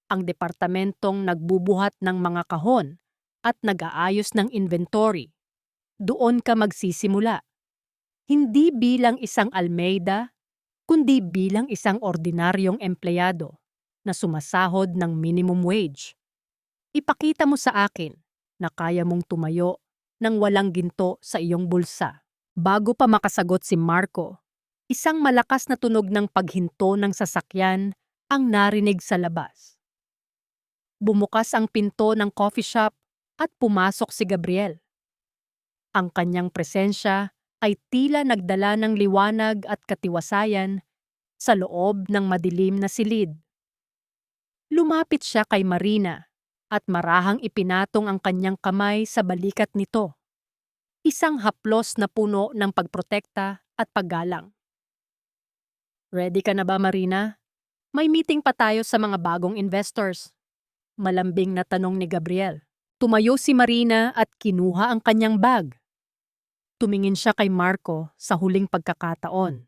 Ang departamentong nagbubuhat ng mga kahon at nag-aayos ng inventory. Doon ka magsisimula. Hindi bilang isang Almeida, kundi bilang isang ordinaryong empleyado na sumasahod ng minimum wage. Ipakita mo sa akin na kaya mong tumayo ng walang ginto sa iyong bulsa. Bago pa makasagot si Marco, isang malakas na tunog ng paghinto ng sasakyan ang narinig sa labas. Bumukas ang pinto ng coffee shop at pumasok si Gabriel. Ang kanyang presensya ay tila nagdala ng liwanag at katiwasayan sa loob ng madilim na silid. Lumapit siya kay Marina at marahang ipinatong ang kanyang kamay sa balikat nito. Isang haplos na puno ng pagprotekta at paggalang. Ready ka na ba, Marina? May meeting pa tayo sa mga bagong investors. Malambing na tanong ni Gabriel. Tumayo si Marina at kinuha ang kanyang bag. Tumingin siya kay Marco sa huling pagkakataon.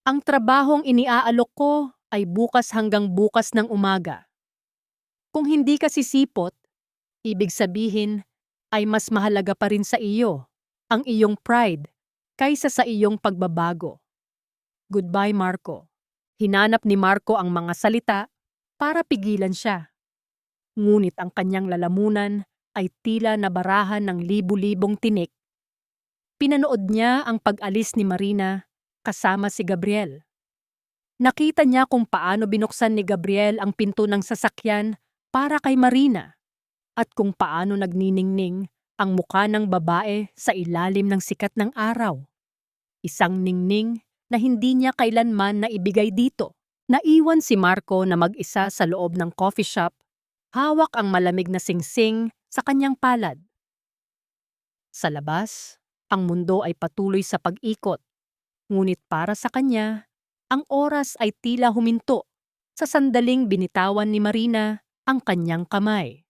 Ang trabahong iniaalok ko ay bukas hanggang bukas ng umaga. Kung hindi ka sisipot, ibig sabihin ay mas mahalaga pa rin sa iyo ang iyong pride kaysa sa iyong pagbabago. Goodbye, Marco. Hinanap ni Marco ang mga salita para pigilan siya. Ngunit ang kanyang lalamunan ay tila nabarahan ng libu-libong tinik. Pinanood niya ang pag-alis ni Marina kasama si Gabriel. Nakita niya kung paano binuksan ni Gabriel ang pinto ng sasakyan para kay Marina at kung paano nagniningning ang mukha ng babae sa ilalim ng sikat ng araw. Isang ningning na hindi niya kailanman naibigay dito. Naiwan si Marco na mag-isa sa loob ng coffee shop, hawak ang malamig na singsing sa kanyang palad. Sa labas, ang mundo ay patuloy sa pag-ikot, ngunit para sa kanya, ang oras ay tila huminto sa sandaling binitawan ni Marina ang kanyang kamay.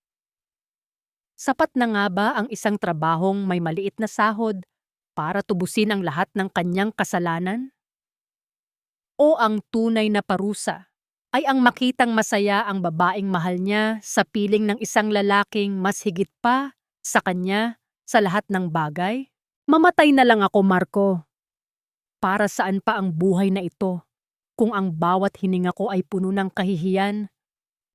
Sapat na nga ba ang isang trabahong may maliit na sahod para tubusin ang lahat ng kanyang kasalanan? O ang tunay na parusa ay ang makitang masaya ang babaeng mahal niya sa piling ng isang lalaking mas higit pa sa kanya sa lahat ng bagay? Mamatay na lang ako, Marco. Para saan pa ang buhay na ito kung ang bawat hininga ko ay puno ng kahihiyan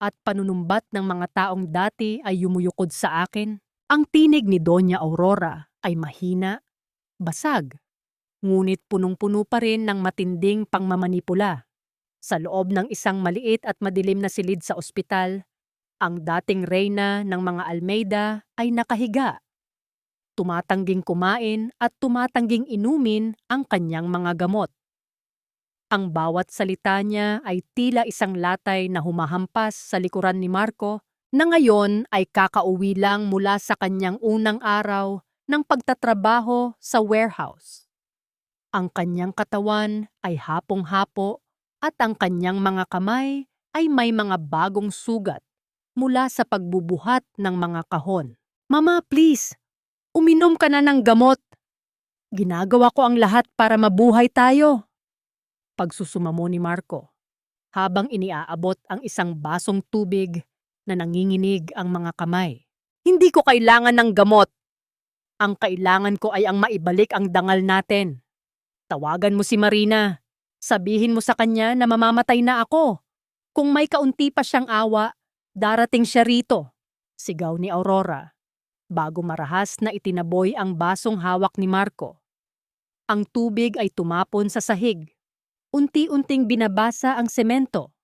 at panunumbat ng mga taong dati ay yumuyukod sa akin? Ang tinig ni Doña Aurora ay mahina, basag, ngunit punong-puno pa rin ng matinding pangmamanipula. Sa loob ng isang maliit at madilim na silid sa ospital, ang dating reyna ng mga Almeida ay nakahiga. Tumatangging kumain at tumatangging inumin ang kanyang mga gamot. Ang bawat salita niya ay tila isang latay na humahampas sa likuran ni Marco na ngayon ay kakauwi lang mula sa kanyang unang araw ng pagtatrabaho sa warehouse. Ang kanyang katawan ay hapong-hapo at ang kanyang mga kamay ay may mga bagong sugat mula sa pagbubuhat ng mga kahon. Mama, please! Uminom ka na ng gamot. Ginagawa ko ang lahat para mabuhay tayo. Pagsusumamo ni Marco, habang iniaabot ang isang basong tubig na nanginginig ang mga kamay. Hindi ko kailangan ng gamot. Ang kailangan ko ay ang maibalik ang dangal natin. Tawagan mo si Marina. Sabihin mo sa kanya na mamamatay na ako. Kung may kaunti pa siyang awa, darating siya rito. Sigaw ni Aurora, bago marahas na itinaboy ang basong hawak ni Marco. Ang tubig ay tumapon sa sahig. Unti-unting binabasa ang semento,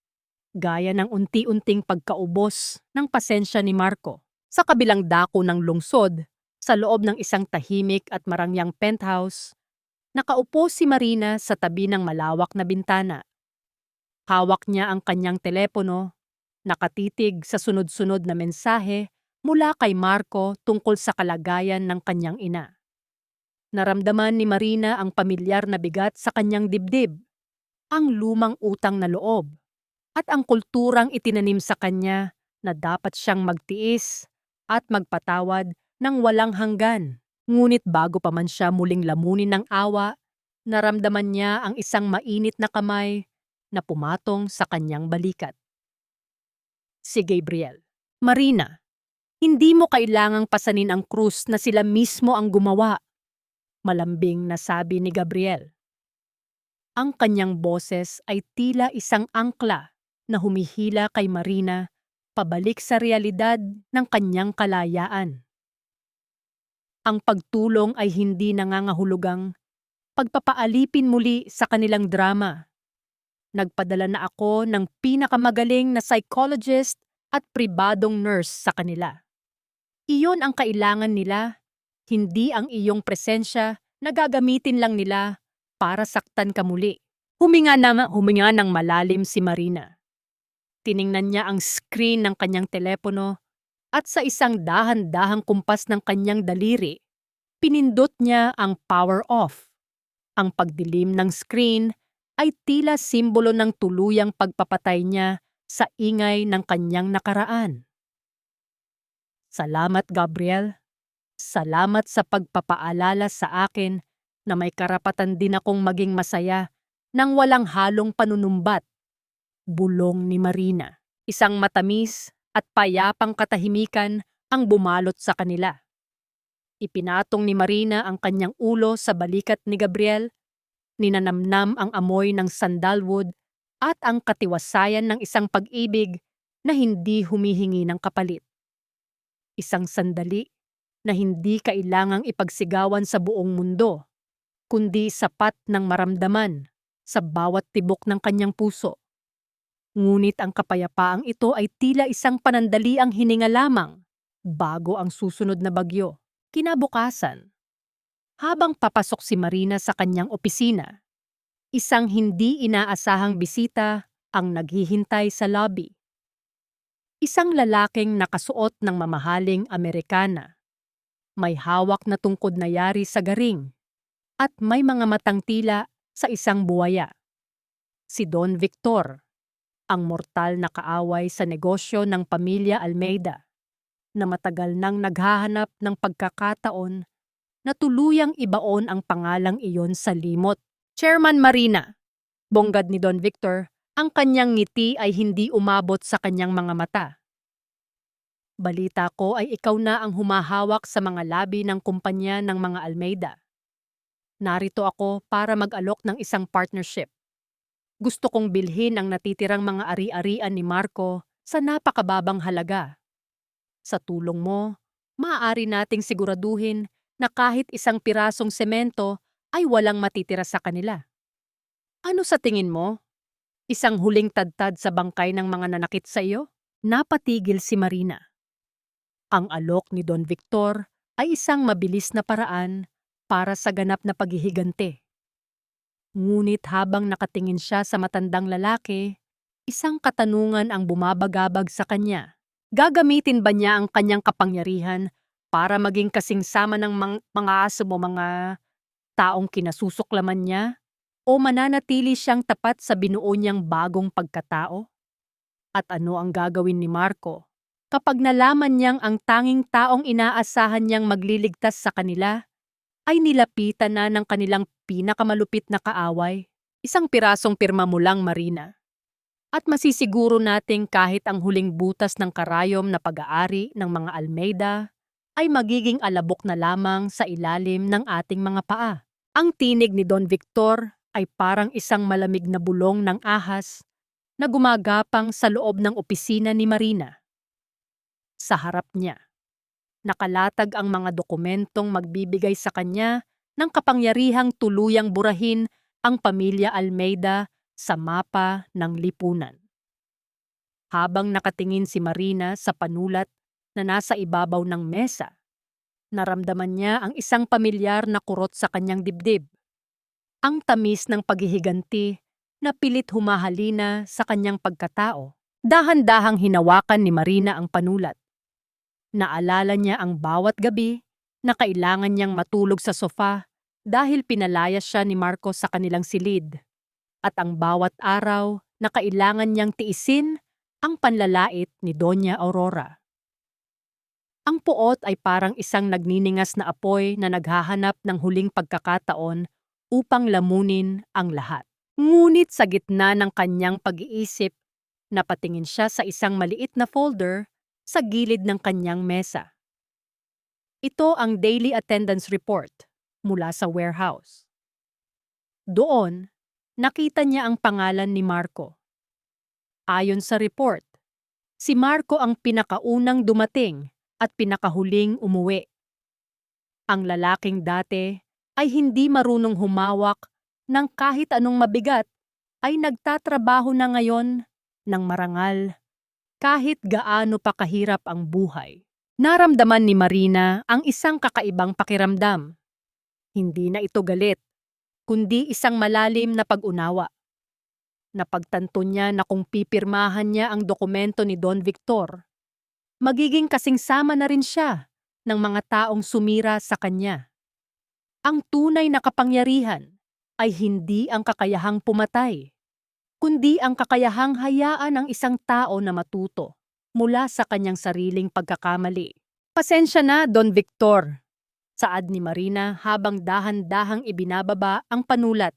gaya ng unti-unting pagkaubos ng pasensya ni Marco. Sa kabilang dako ng lungsod, sa loob ng isang tahimik at marangyang penthouse, nakaupo si Marina sa tabi ng malawak na bintana. Hawak niya ang kanyang telepono, nakatitig sa sunod-sunod na mensahe mula kay Marco tungkol sa kalagayan ng kanyang ina. Naramdaman ni Marina ang pamilyar na bigat sa kanyang dibdib, ang lumang utang na loob, at ang kulturang itinanim sa kanya na dapat siyang magtiis at magpatawad ng walang hanggan. Ngunit bago pa man siya muling lamunin ng awa, naramdaman niya ang isang mainit na kamay na pumatong sa kanyang balikat. Si Gabriel. Marina, hindi mo kailangang pasanin ang krus na sila mismo ang gumawa. Malambing na sabi ni Gabriel. Ang kanyang boses ay tila isang angkla na humihila kay Marina pabalik sa realidad ng kanyang kalayaan. Ang pagtulong ay hindi nangangahulugang pagpapaalipin muli sa kanilang drama. Nagpadala na ako ng pinakamagaling na psychologist at pribadong nurse sa kanila. Iyon ang kailangan nila, hindi ang iyong presensya na gagamitin lang nila para saktan ka muli. Huminga ng malalim si Marina. Tiningnan niya ang screen ng kanyang telepono at sa isang dahan-dahang kumpas ng kanyang daliri, pinindot niya ang power off. Ang pagdilim ng screen ay tila simbolo ng tuluyang pagpapatay niya sa ingay ng kanyang nakaraan. Salamat, Gabriel. Salamat sa pagpapaalala sa akin na may karapatan din akong maging masaya nang walang halong panunumbat. Bulong ni Marina. Isang matamis at payapang katahimikan ang bumalot sa kanila. Ipinatong ni Marina ang kanyang ulo sa balikat ni Gabriel, ninanamnam ang amoy ng sandalwood at ang katiwasayan ng isang pag-ibig na hindi humihingi ng kapalit. Isang sandali na hindi kailangang ipagsigawan sa buong mundo, kundi sapat ng maramdaman sa bawat tibok ng kanyang puso. Ngunit ang kapayapaang ito ay tila isang panandaliang hininga lamang bago ang susunod na bagyo. Kinabukasan, habang papasok si Marina sa kanyang opisina, isang hindi inaasahang bisita ang naghihintay sa lobby. Isang lalaking nakasuot ng mamahaling Amerikana, may hawak na tungkod na yari sa garing, at may mga matang tila sa isang buwaya. Si Don Victor, ang mortal na kaaway sa negosyo ng pamilya Almeida, na matagal nang naghahanap ng pagkakataon na tuluyang ibaon ang pangalang iyon sa limot. Chairman Marina, bonggad ni Don Victor, ang kanyang ngiti ay hindi umabot sa kanyang mga mata. Balita ko ay ikaw na ang humahawak sa mga labi ng kumpanya ng mga Almeida. Narito ako para mag-alok ng isang partnership. Gusto kong bilhin ang natitirang mga ari-arian ni Marco sa napakababang halaga. Sa tulong mo, maaari nating siguraduhin na kahit isang pirasong semento ay walang matitira sa kanila. Ano sa tingin mo? Isang huling tadtad sa bangkay ng mga nanakit sa iyo? Napatigil si Marina. Ang alok ni Don Victor ay isang mabilis na paraan para sa ganap na paghihigante. Ngunit habang nakatingin siya sa matandang lalaki, isang katanungan ang bumabagabag sa kanya. Gagamitin ba niya ang kanyang kapangyarihan para maging kasing sama ng mga aso mo, mga taong kinasusuklaman niya? O mananatili siyang tapat sa binuo niyang bagong pagkatao? At ano ang gagawin ni Marco kapag nalaman niyang ang tanging taong inaasahan niyang magliligtas sa kanila ay nilapitan na ng kanilang pinakamalupit na kaaway? Isang pirasong pirma mo lang, Marina. At masisiguro nating kahit ang huling butas ng karayom na pag-aari ng mga Almeida ay magiging alabok na lamang sa ilalim ng ating mga paa. Ang tinig ni Don Victor ay parang isang malamig na bulong ng ahas na gumagapang sa loob ng opisina ni Marina. Sa harap niya, nakalatag ang mga dokumentong magbibigay sa kanya ng kapangyarihang tuluyang burahin ang pamilya Almeida sa mapa ng lipunan. Habang nakatingin si Marina sa panulat na nasa ibabaw ng mesa, naramdaman niya ang isang pamilyar na kurot sa kanyang dibdib. Ang tamis ng paghihiganti na pilit humahalina sa kanyang pagkatao. Dahan-dahang hinawakan ni Marina ang panulat. Naalala niya ang bawat gabi na kailangan niyang matulog sa sofa dahil pinalayas siya ni Marco sa kanilang silid. At ang bawat araw na kailangan niyang tiisin ang panlalait ni Doña Aurora. Ang puot ay parang isang nagniningas na apoy na naghahanap ng huling pagkakataon upang lamunin ang lahat. Ngunit sa gitna ng kanyang pag-iisip, napatingin siya sa isang maliit na folder sa gilid ng kanyang mesa. Ito ang daily attendance report mula sa warehouse. Doon, nakita niya ang pangalan ni Marco. Ayon sa report, si Marco ang pinakaunang dumating at pinakahuling umuwi. Ang lalaking dati ay hindi marunong humawak ng kahit anong mabigat ay nagtatrabaho na ngayon ng marangal kahit gaano pa kahirap ang buhay. Naramdaman ni Marina ang isang kakaibang pakiramdam. Hindi na ito galit, kundi isang malalim na pag-unawa. Napagtanto niya na kung pipirmahan niya ang dokumento ni Don Victor, magiging kasing sama na rin siya ng mga taong sumira sa kanya. Ang tunay na kapangyarihan ay hindi ang kakayahang pumatay, kundi ang kakayahang hayaan ang isang tao na matuto mula sa kanyang sariling pagkakamali. Pasensya na, Don Victor, saad ni Marina habang dahan-dahang ibinababa ang panulat.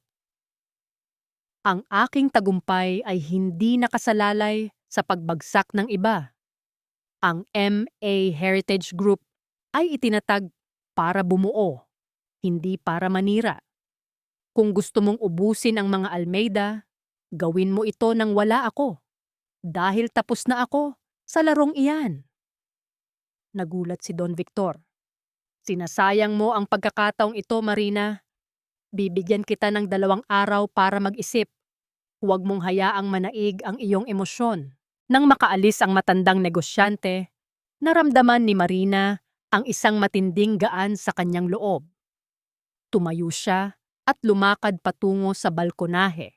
Ang aking tagumpay ay hindi nakasalalay sa pagbagsak ng iba. Ang MA Heritage Group ay itinatag para bumuo, hindi para manira. Kung gusto mong ubusin ang mga Almeida, gawin mo ito nang wala ako, dahil tapos na ako sa larong iyan. Nagulat si Don Victor. Sinasayang mo ang pagkakataong ito, Marina. Bibigyan kita ng 2 araw para mag-isip. Huwag mong hayaang manaig ang iyong emosyon. Nang makaalis ang matandang negosyante, naramdaman ni Marina ang isang matinding gaan sa kanyang loob. Tumayo siya at lumakad patungo sa balkonahe,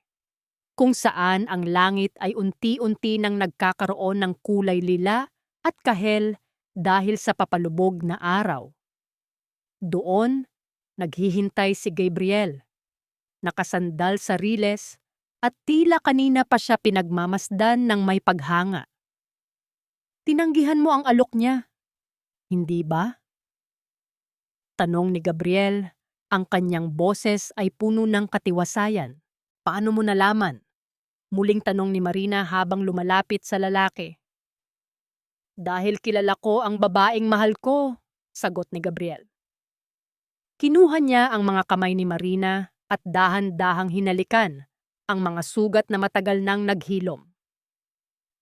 kung saan ang langit ay unti-unti nang nagkakaroon ng kulay lila at kahel dahil sa papalubog na araw. Doon, naghihintay si Gabriel, nakasandal sa riles at tila kanina pa siya pinagmamasdan ng may paghanga. Tinanggihan mo ang alok niya, hindi ba? Tanong ni Gabriel, ang kanyang boses ay puno ng katiwasayan. Paano mo nalaman? Muling tanong ni Marina habang lumalapit sa lalaki. Dahil kilala ko ang babaeng mahal ko, sagot ni Gabriel. Kinuha niya ang mga kamay ni Marina at dahan-dahang hinalikan ang mga sugat na matagal nang naghilom.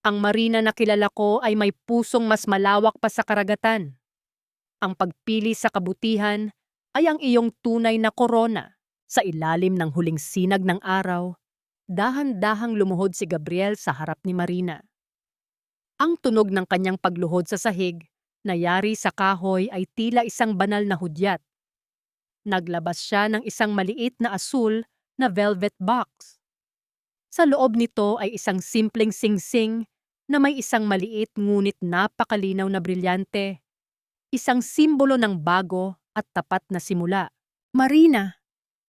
Ang Marina na kilala ko ay may pusong mas malawak pa sa karagatan. Ang pagpili sa kabutihan ay ang iyong tunay na korona. Sa ilalim ng huling sinag ng araw, dahan-dahang lumuhod si Gabriel sa harap ni Marina. Ang tunog ng kanyang pagluhod sa sahig na yari sa kahoy ay tila isang banal na hudyat. Naglabas siya ng isang maliit na asul na velvet box. Sa loob nito ay isang simpleng singsing na may isang maliit ngunit napakalinaw na brilyante. Isang simbolo ng bago at tapat na simula. Marina,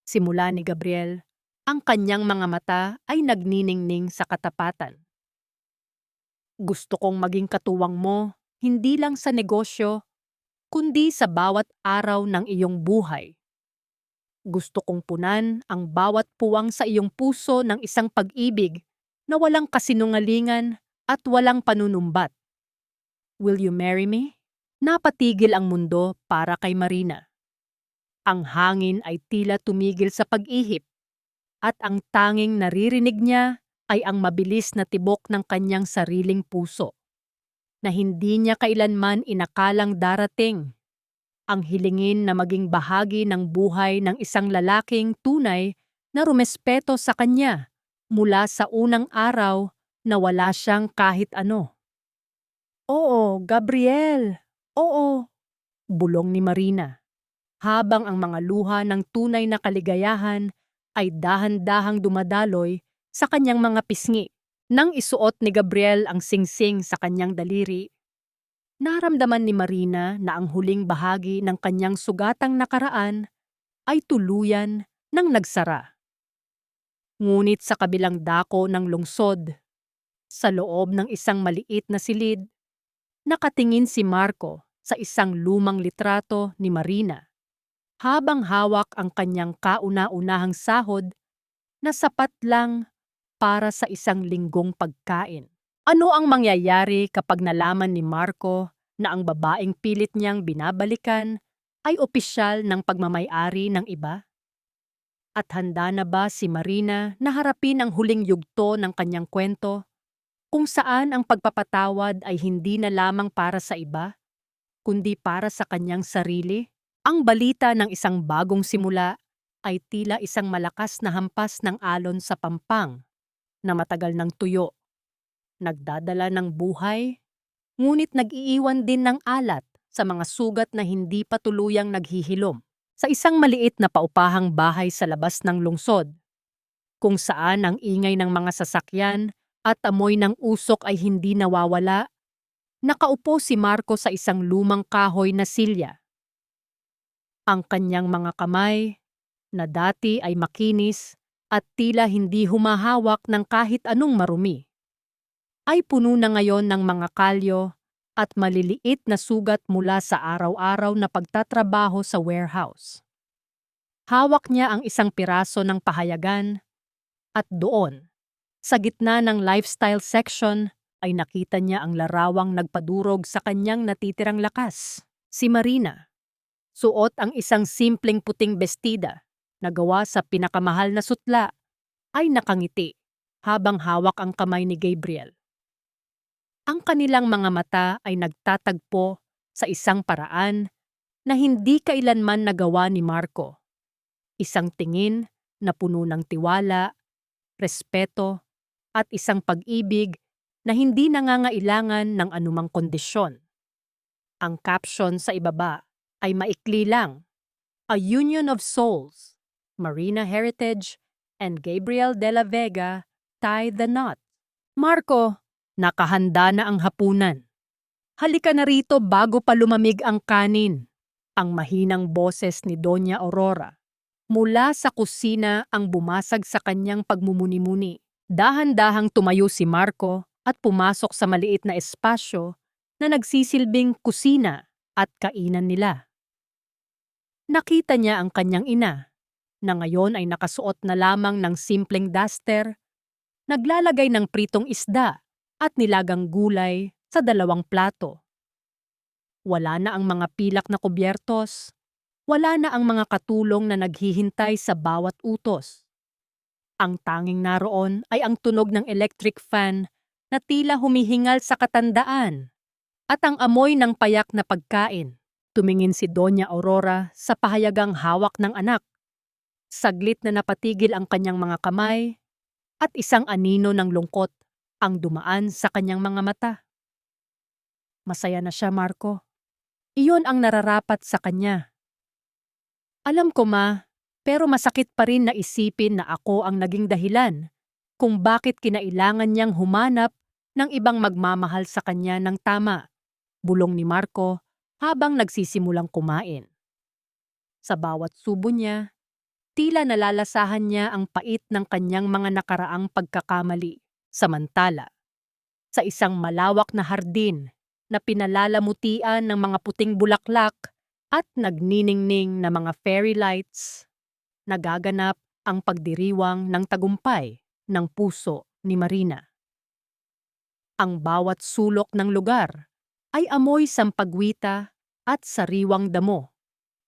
simula ni Gabriel, ang kanyang mga mata ay nagniningning sa katapatan. Gusto kong maging katuwang mo, hindi lang sa negosyo, kundi sa bawat araw ng iyong buhay. Gusto kong punan ang bawat puwang sa iyong puso ng isang pag-ibig na walang kasinungalingan at walang panunumbat. Will you marry me? Napatigil ang mundo para kay Marina. Ang hangin ay tila tumigil sa pag-ihip at ang tanging naririnig niya ay ang mabilis na tibok ng kanyang sariling puso na hindi niya kailanman inakalang darating. Ang hilingin na maging bahagi ng buhay ng isang lalaking tunay na rumespeto sa kanya mula sa unang araw na wala siyang kahit ano. Oo, Gabriel, oo, bulong ni Marina, habang ang mga luha ng tunay na kaligayahan ay dahan-dahang dumadaloy sa kanyang mga pisngi. Nang isuot ni Gabriel ang singsing sa kanyang daliri, naramdaman ni Marina na ang huling bahagi ng kanyang sugatang nakaraan ay tuluyan nang nagsara. Ngunit sa kabilang dako ng lungsod, sa loob ng isang maliit na silid, nakatingin si Marco sa isang lumang litrato ni Marina, habang hawak ang kanyang kauna-unahang sahod na sapat lang para sa isang linggong pagkain. Ano ang mangyayari kapag nalaman ni Marco na ang babaeng pilit niyang binabalikan ay opisyal ng pagmamay-ari ng iba? At handa na ba si Marina na harapin ang huling yugto ng kanyang kwento, kung saan ang pagpapatawad ay hindi na lamang para sa iba, kundi para sa kanyang sarili? Ang balita ng isang bagong simula ay tila isang malakas na hampas ng alon sa pampang na matagal ng tuyo. Nagdadala ng buhay, ngunit nag-iiwan din ng alat sa mga sugat na hindi pa tuluyang naghihilom. Sa isang maliit na paupahang bahay sa labas ng lungsod, kung saan ang ingay ng mga sasakyan at amoy ng usok ay hindi nawawala. Nakaupo si Marco sa isang lumang kahoy na silya. Ang kanyang mga kamay, na dati ay makinis at tila hindi humahawak ng kahit anong marumi, ay puno na ngayon ng mga kalyo at maliliit na sugat mula sa araw-araw na pagtatrabaho sa warehouse. Hawak niya ang isang piraso ng pahayagan at doon, sa gitna ng lifestyle section, ay nakita niya ang larawang nagpadurog sa kanyang natitirang lakas. Si Marina. Suot ang isang simpleng puting bestida na gawa sa pinakamahal na sutla, ay nakangiti habang hawak ang kamay ni Gabriel. Ang kanilang mga mata ay nagtatagpo sa isang paraan na hindi kailanman nagawa ni Marco. Isang tingin na puno ng tiwala, respeto, at isang pag-ibig na hindi nangangailangan ng anumang kondisyon. Ang caption sa ibaba ay maikli lang, "A Union of Souls, Marina Heritage and Gabriel de la Vega tie the knot." Marco, nakahanda na ang hapunan. Halika na rito bago pa lumamig ang kanin. Ang mahinang boses ni Doña Aurora. Mula sa kusina ang bumasag sa kanyang pagmumuni-muni. Dahan-dahang tumayo si Marco at pumasok sa maliit na espasyo na nagsisilbing kusina at kainan nila. Nakita niya ang kanyang ina, na ngayon ay nakasuot na lamang ng simpleng duster, naglalagay ng pritong isda at nilagang gulay sa 2 plato. Wala na ang mga pilak na kubyertos, wala na ang mga katulong na naghihintay sa bawat utos. Ang tanging naroon ay ang tunog ng electric fan na tila humihingal sa katandaan at ang amoy ng payak na pagkain. Tumingin si Doña Aurora sa pahayagang hawak ng anak. Saglit na napatigil ang kanyang mga kamay at isang anino ng lungkot ang dumaan sa kanyang mga mata. Masaya na siya, Marco. Iyon ang nararapat sa kanya. Alam ko, Ma, pero masakit pa rin na isipin na ako ang naging dahilan kung bakit kinailangan niyang humanap ng ibang magmamahal sa kanya ng tama, bulong ni Marco habang nagsisimulang kumain. Sa bawat subo niya, tila nalalasahan niya ang pait ng kanyang mga nakaraang pagkakamali. Samantala, sa isang malawak na hardin na pinalalamutian ng mga puting bulaklak at nagniningning na mga fairy lights, nagaganap ang pagdiriwang ng tagumpay ng puso ni Marina. Ang bawat sulok ng lugar ay amoy sampagwita at sariwang damo.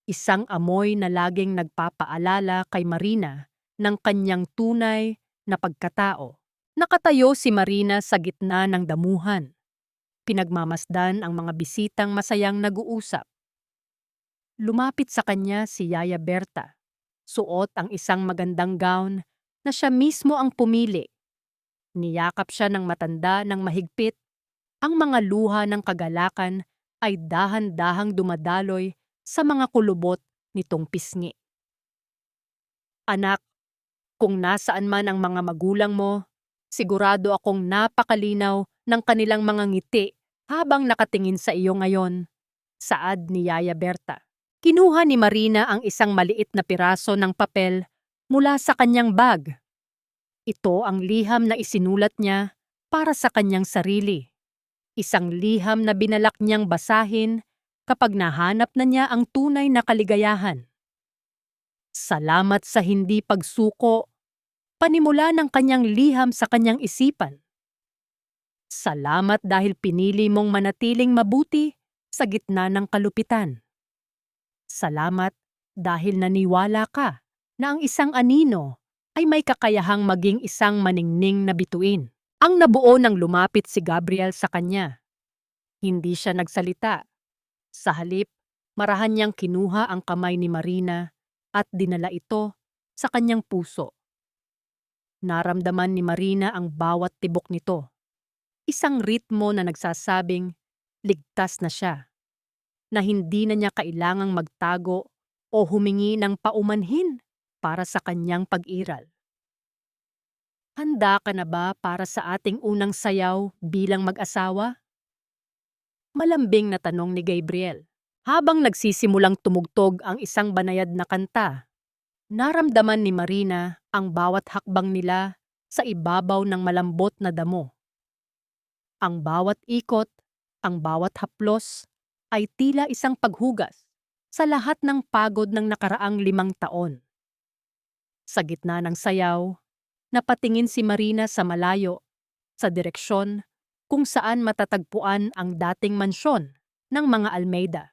Isang amoy na laging nagpapaalala kay Marina ng kanyang tunay na pagkatao. Nakatayo si Marina sa gitna ng damuhan. Pinagmamasdan ang mga bisitang masayang nag-uusap. Lumapit sa kanya si Yaya Berta. Suot ang isang magandang gown na siya mismo ang pumili. Niyakap siya ng matanda ng mahigpit. Ang mga luha ng kagalakan ay dahan-dahang dumadaloy sa mga kulubot nitong pisngi. Anak, kung nasaan man ang mga magulang mo, sigurado akong napakalinaw ng kanilang mga ngiti habang nakatingin sa iyo ngayon. Saad ni Yaya Berta. Kinuha ni Marina ang isang maliit na piraso ng papel mula sa kanyang bag. Ito ang liham na isinulat niya para sa kanyang sarili. Isang liham na binalak niyang basahin kapag nahanap na niya ang tunay na kaligayahan. Salamat sa hindi pagsuko, panimula ng kanyang liham sa kanyang isipan. Salamat dahil pinili mong manatiling mabuti sa gitna ng kalupitan. Salamat dahil naniwala ka na ang isang anino ay may kakayahang maging isang maningning na bituin. Ang nabuo nang lumapit si Gabriel sa kanya. Hindi siya nagsalita. Sa halip, marahan niyang kinuha ang kamay ni Marina at dinala ito sa kanyang puso. Naramdaman ni Marina ang bawat tibok nito. Isang ritmo na nagsasabing ligtas na siya, na hindi na niya kailangang magtago o humingi ng paumanhin para sa kanyang pag-iral. Handa ka na ba para sa ating unang sayaw bilang mag-asawa? Malambing na tanong ni Gabriel. Habang nagsisimulang tumugtog ang isang banayad na kanta, naramdaman ni Marina ang bawat hakbang nila sa ibabaw ng malambot na damo. Ang bawat ikot, ang bawat haplos, ay tila isang paghugas sa lahat ng pagod ng nakaraang 5 taon. Sa gitna ng sayaw, napatingin si Marina sa malayo, sa direksyon kung saan matatagpuan ang dating mansyon ng mga Almeida.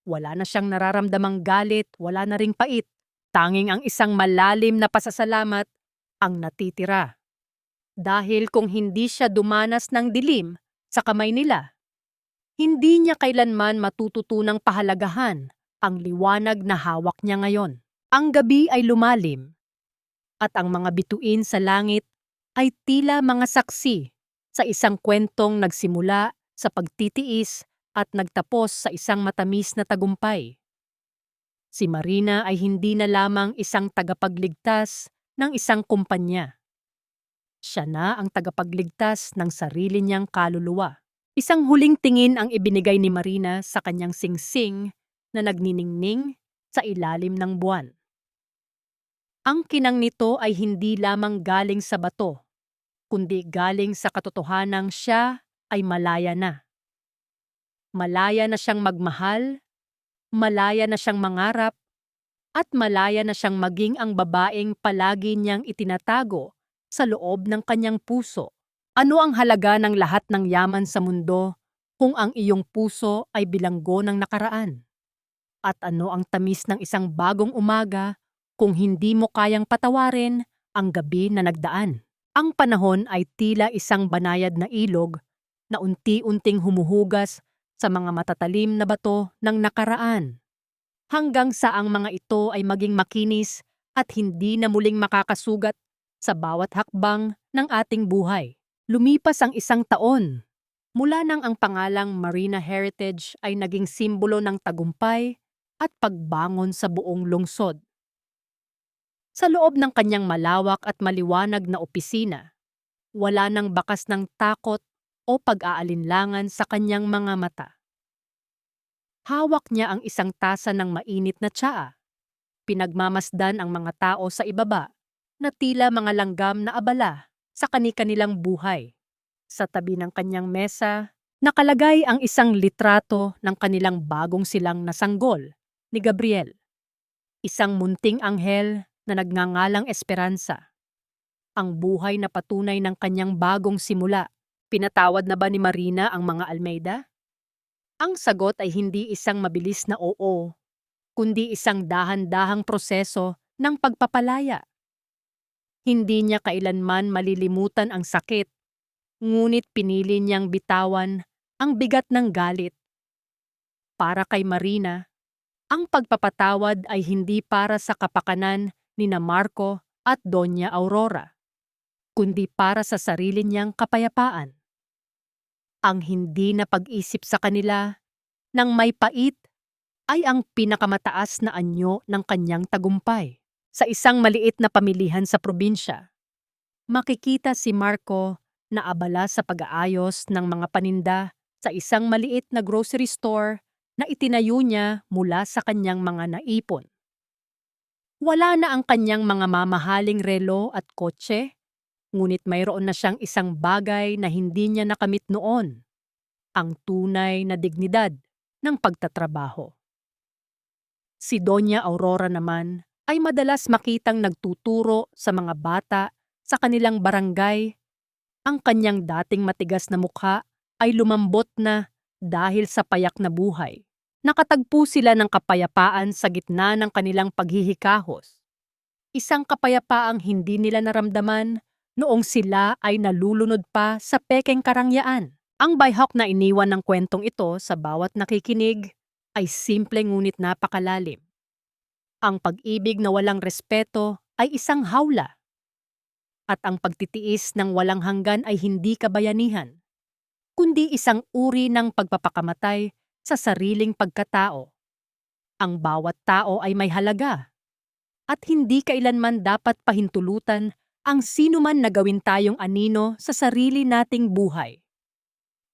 Wala na siyang nararamdamang galit, wala na ring pait. Tanging ang isang malalim na pasasalamat ang natitira. Dahil kung hindi siya dumanas ng dilim sa kamay nila, hindi niya kailanman matututunang pahalagahan ang liwanag na hawak niya ngayon. Ang gabi ay lumalim at ang mga bituin sa langit ay tila mga saksi sa isang kwentong nagsimula sa pagtitiis at nagtapos sa isang matamis na tagumpay. Si Marina ay hindi na lamang isang tagapagligtas ng isang kumpanya. Siya na ang tagapagligtas ng sarili niyang kaluluwa. Isang huling tingin ang ibinigay ni Marina sa kanyang singsing na nagniningning sa ilalim ng buwan. Ang kinang nito ay hindi lamang galing sa bato, kundi galing sa katotohanang siya ay malaya na. Malaya na siyang magmahal, malaya na siyang mangarap, at malaya na siyang maging ang babaeng palagi niyang itinatago sa loob ng kanyang puso. Ano ang halaga ng lahat ng yaman sa mundo kung ang iyong puso ay bilanggo ng nakaraan? At ano ang tamis ng isang bagong umaga kung hindi mo kayang patawarin ang gabi na nagdaan? Ang panahon ay tila isang banayad na ilog na unti-unting humuhugas sa mga matatalim na bato ng nakaraan, hanggang sa ang mga ito ay maging makinis at hindi na muling makakasugat sa bawat hakbang ng ating buhay. Lumipas ang 1 taon, mula nang ang pangalang Marina Heritage ay naging simbolo ng tagumpay at pagbangon sa buong lungsod. Sa loob ng kanyang malawak at maliwanag na opisina, wala nang bakas ng takot o pag-aalinlangan sa kanyang mga mata. Hawak niya ang isang tasa ng mainit na tsaa. Pinagmamasdan ang mga tao sa ibaba na tila mga langgam na abala sa kani-kanilang buhay. Sa tabi ng kanyang mesa, nakalagay ang isang litrato ng kanilang bagong silang na sanggol ni Gabriel. Isang munting anghel na nagngangalang Esperanza. Ang buhay na patunay ng kanyang bagong simula. Pinatawad na ba ni Marina ang mga Almeida? Ang sagot ay hindi isang mabilis na oo, kundi isang dahan-dahang proseso ng pagpapalaya. Hindi niya kailanman malilimutan ang sakit, ngunit pinili niyang bitawan ang bigat ng galit. Para kay Marina, ang pagpapatawad ay hindi para sa kapakanan ni na Marco at Doña Aurora, kundi para sa sarili niyang kapayapaan. Ang hindi na pag-isip sa kanila ng may pait ay ang pinakamataas na anyo ng kanyang tagumpay. Sa isang maliit na pamilihan sa probinsya, makikita si Marco na abala sa pag-aayos ng mga paninda sa isang maliit na grocery store na itinayo niya mula sa kanyang mga naipon. Wala na ang kanyang mga mamahaling relo at kotse, ngunit mayroon na siyang isang bagay na hindi niya nakamit noon, ang tunay na dignidad ng pagtatrabaho. Si Doña Aurora naman ay madalas makitang nagtuturo sa mga bata sa kanilang barangay. Ang kanyang dating matigas na mukha ay lumambot na dahil sa payak na buhay. Nakatagpo sila ng kapayapaan sa gitna ng kanilang paghihikahos. Isang kapayapaang hindi nila naramdaman noong sila ay nalulunod pa sa pekeng karangyaan. Ang bayhok na iniwan ng kwentong ito sa bawat nakikinig ay simple ngunit napakalalim. Ang pag-ibig na walang respeto ay isang hawla. At ang pagtitiis ng walang hanggan ay hindi kabayanihan, kundi isang uri ng pagpapakamatay sa sariling pagkatao. Ang bawat tao ay may halaga at hindi kailanman dapat pahintulutan ang sinuman na gawin tayong anino sa sarili nating buhay.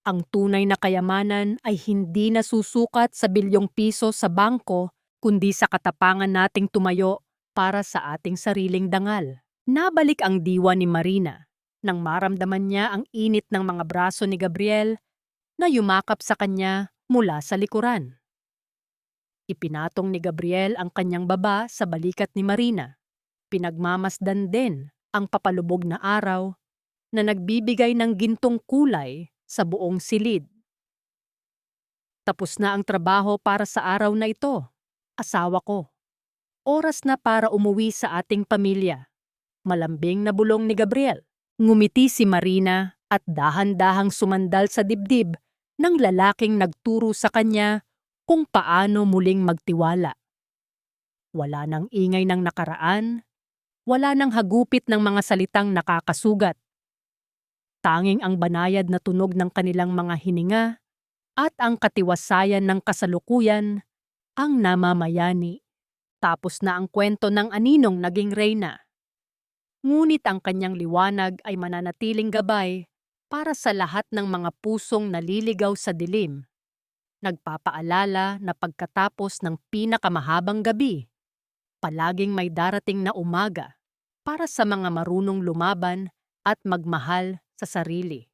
Ang tunay na kayamanan ay hindi nasusukat sa bilyong piso sa bangko, kundi sa katapangan nating tumayo para sa ating sariling dangal. Nabalik ang diwa ni Marina nang maramdaman niya ang init ng mga braso ni Gabriel na yumakap sa kanya mula sa likuran. Ipinatong ni Gabriel ang kanyang baba sa balikat ni Marina. Pinagmamasdan din ang papalubog na araw na nagbibigay ng gintong kulay sa buong silid. Tapos na ang trabaho para sa araw na ito, asawa ko. Oras na para umuwi sa ating pamilya. Malambing na bulong ni Gabriel. Ngumiti si Marina at dahan-dahang sumandal sa dibdib ng lalaking nagturo sa kanya kung paano muling magtiwala. Wala nang ingay ng nakaraan, wala nang hagupit ng mga salitang nakakasugat. Tanging ang banayad na tunog ng kanilang mga hininga at ang katiwasayan ng kasalukuyan ang namamayani. Tapos na ang kwento ng aninong naging reyna. Ngunit ang kanyang liwanag ay mananatiling gabay para sa lahat ng mga pusong naliligaw sa dilim. Nagpapaalala na pagkatapos ng pinakamahabang gabi, palaging may darating na umaga para sa mga marunong lumaban at magmahal sa sarili.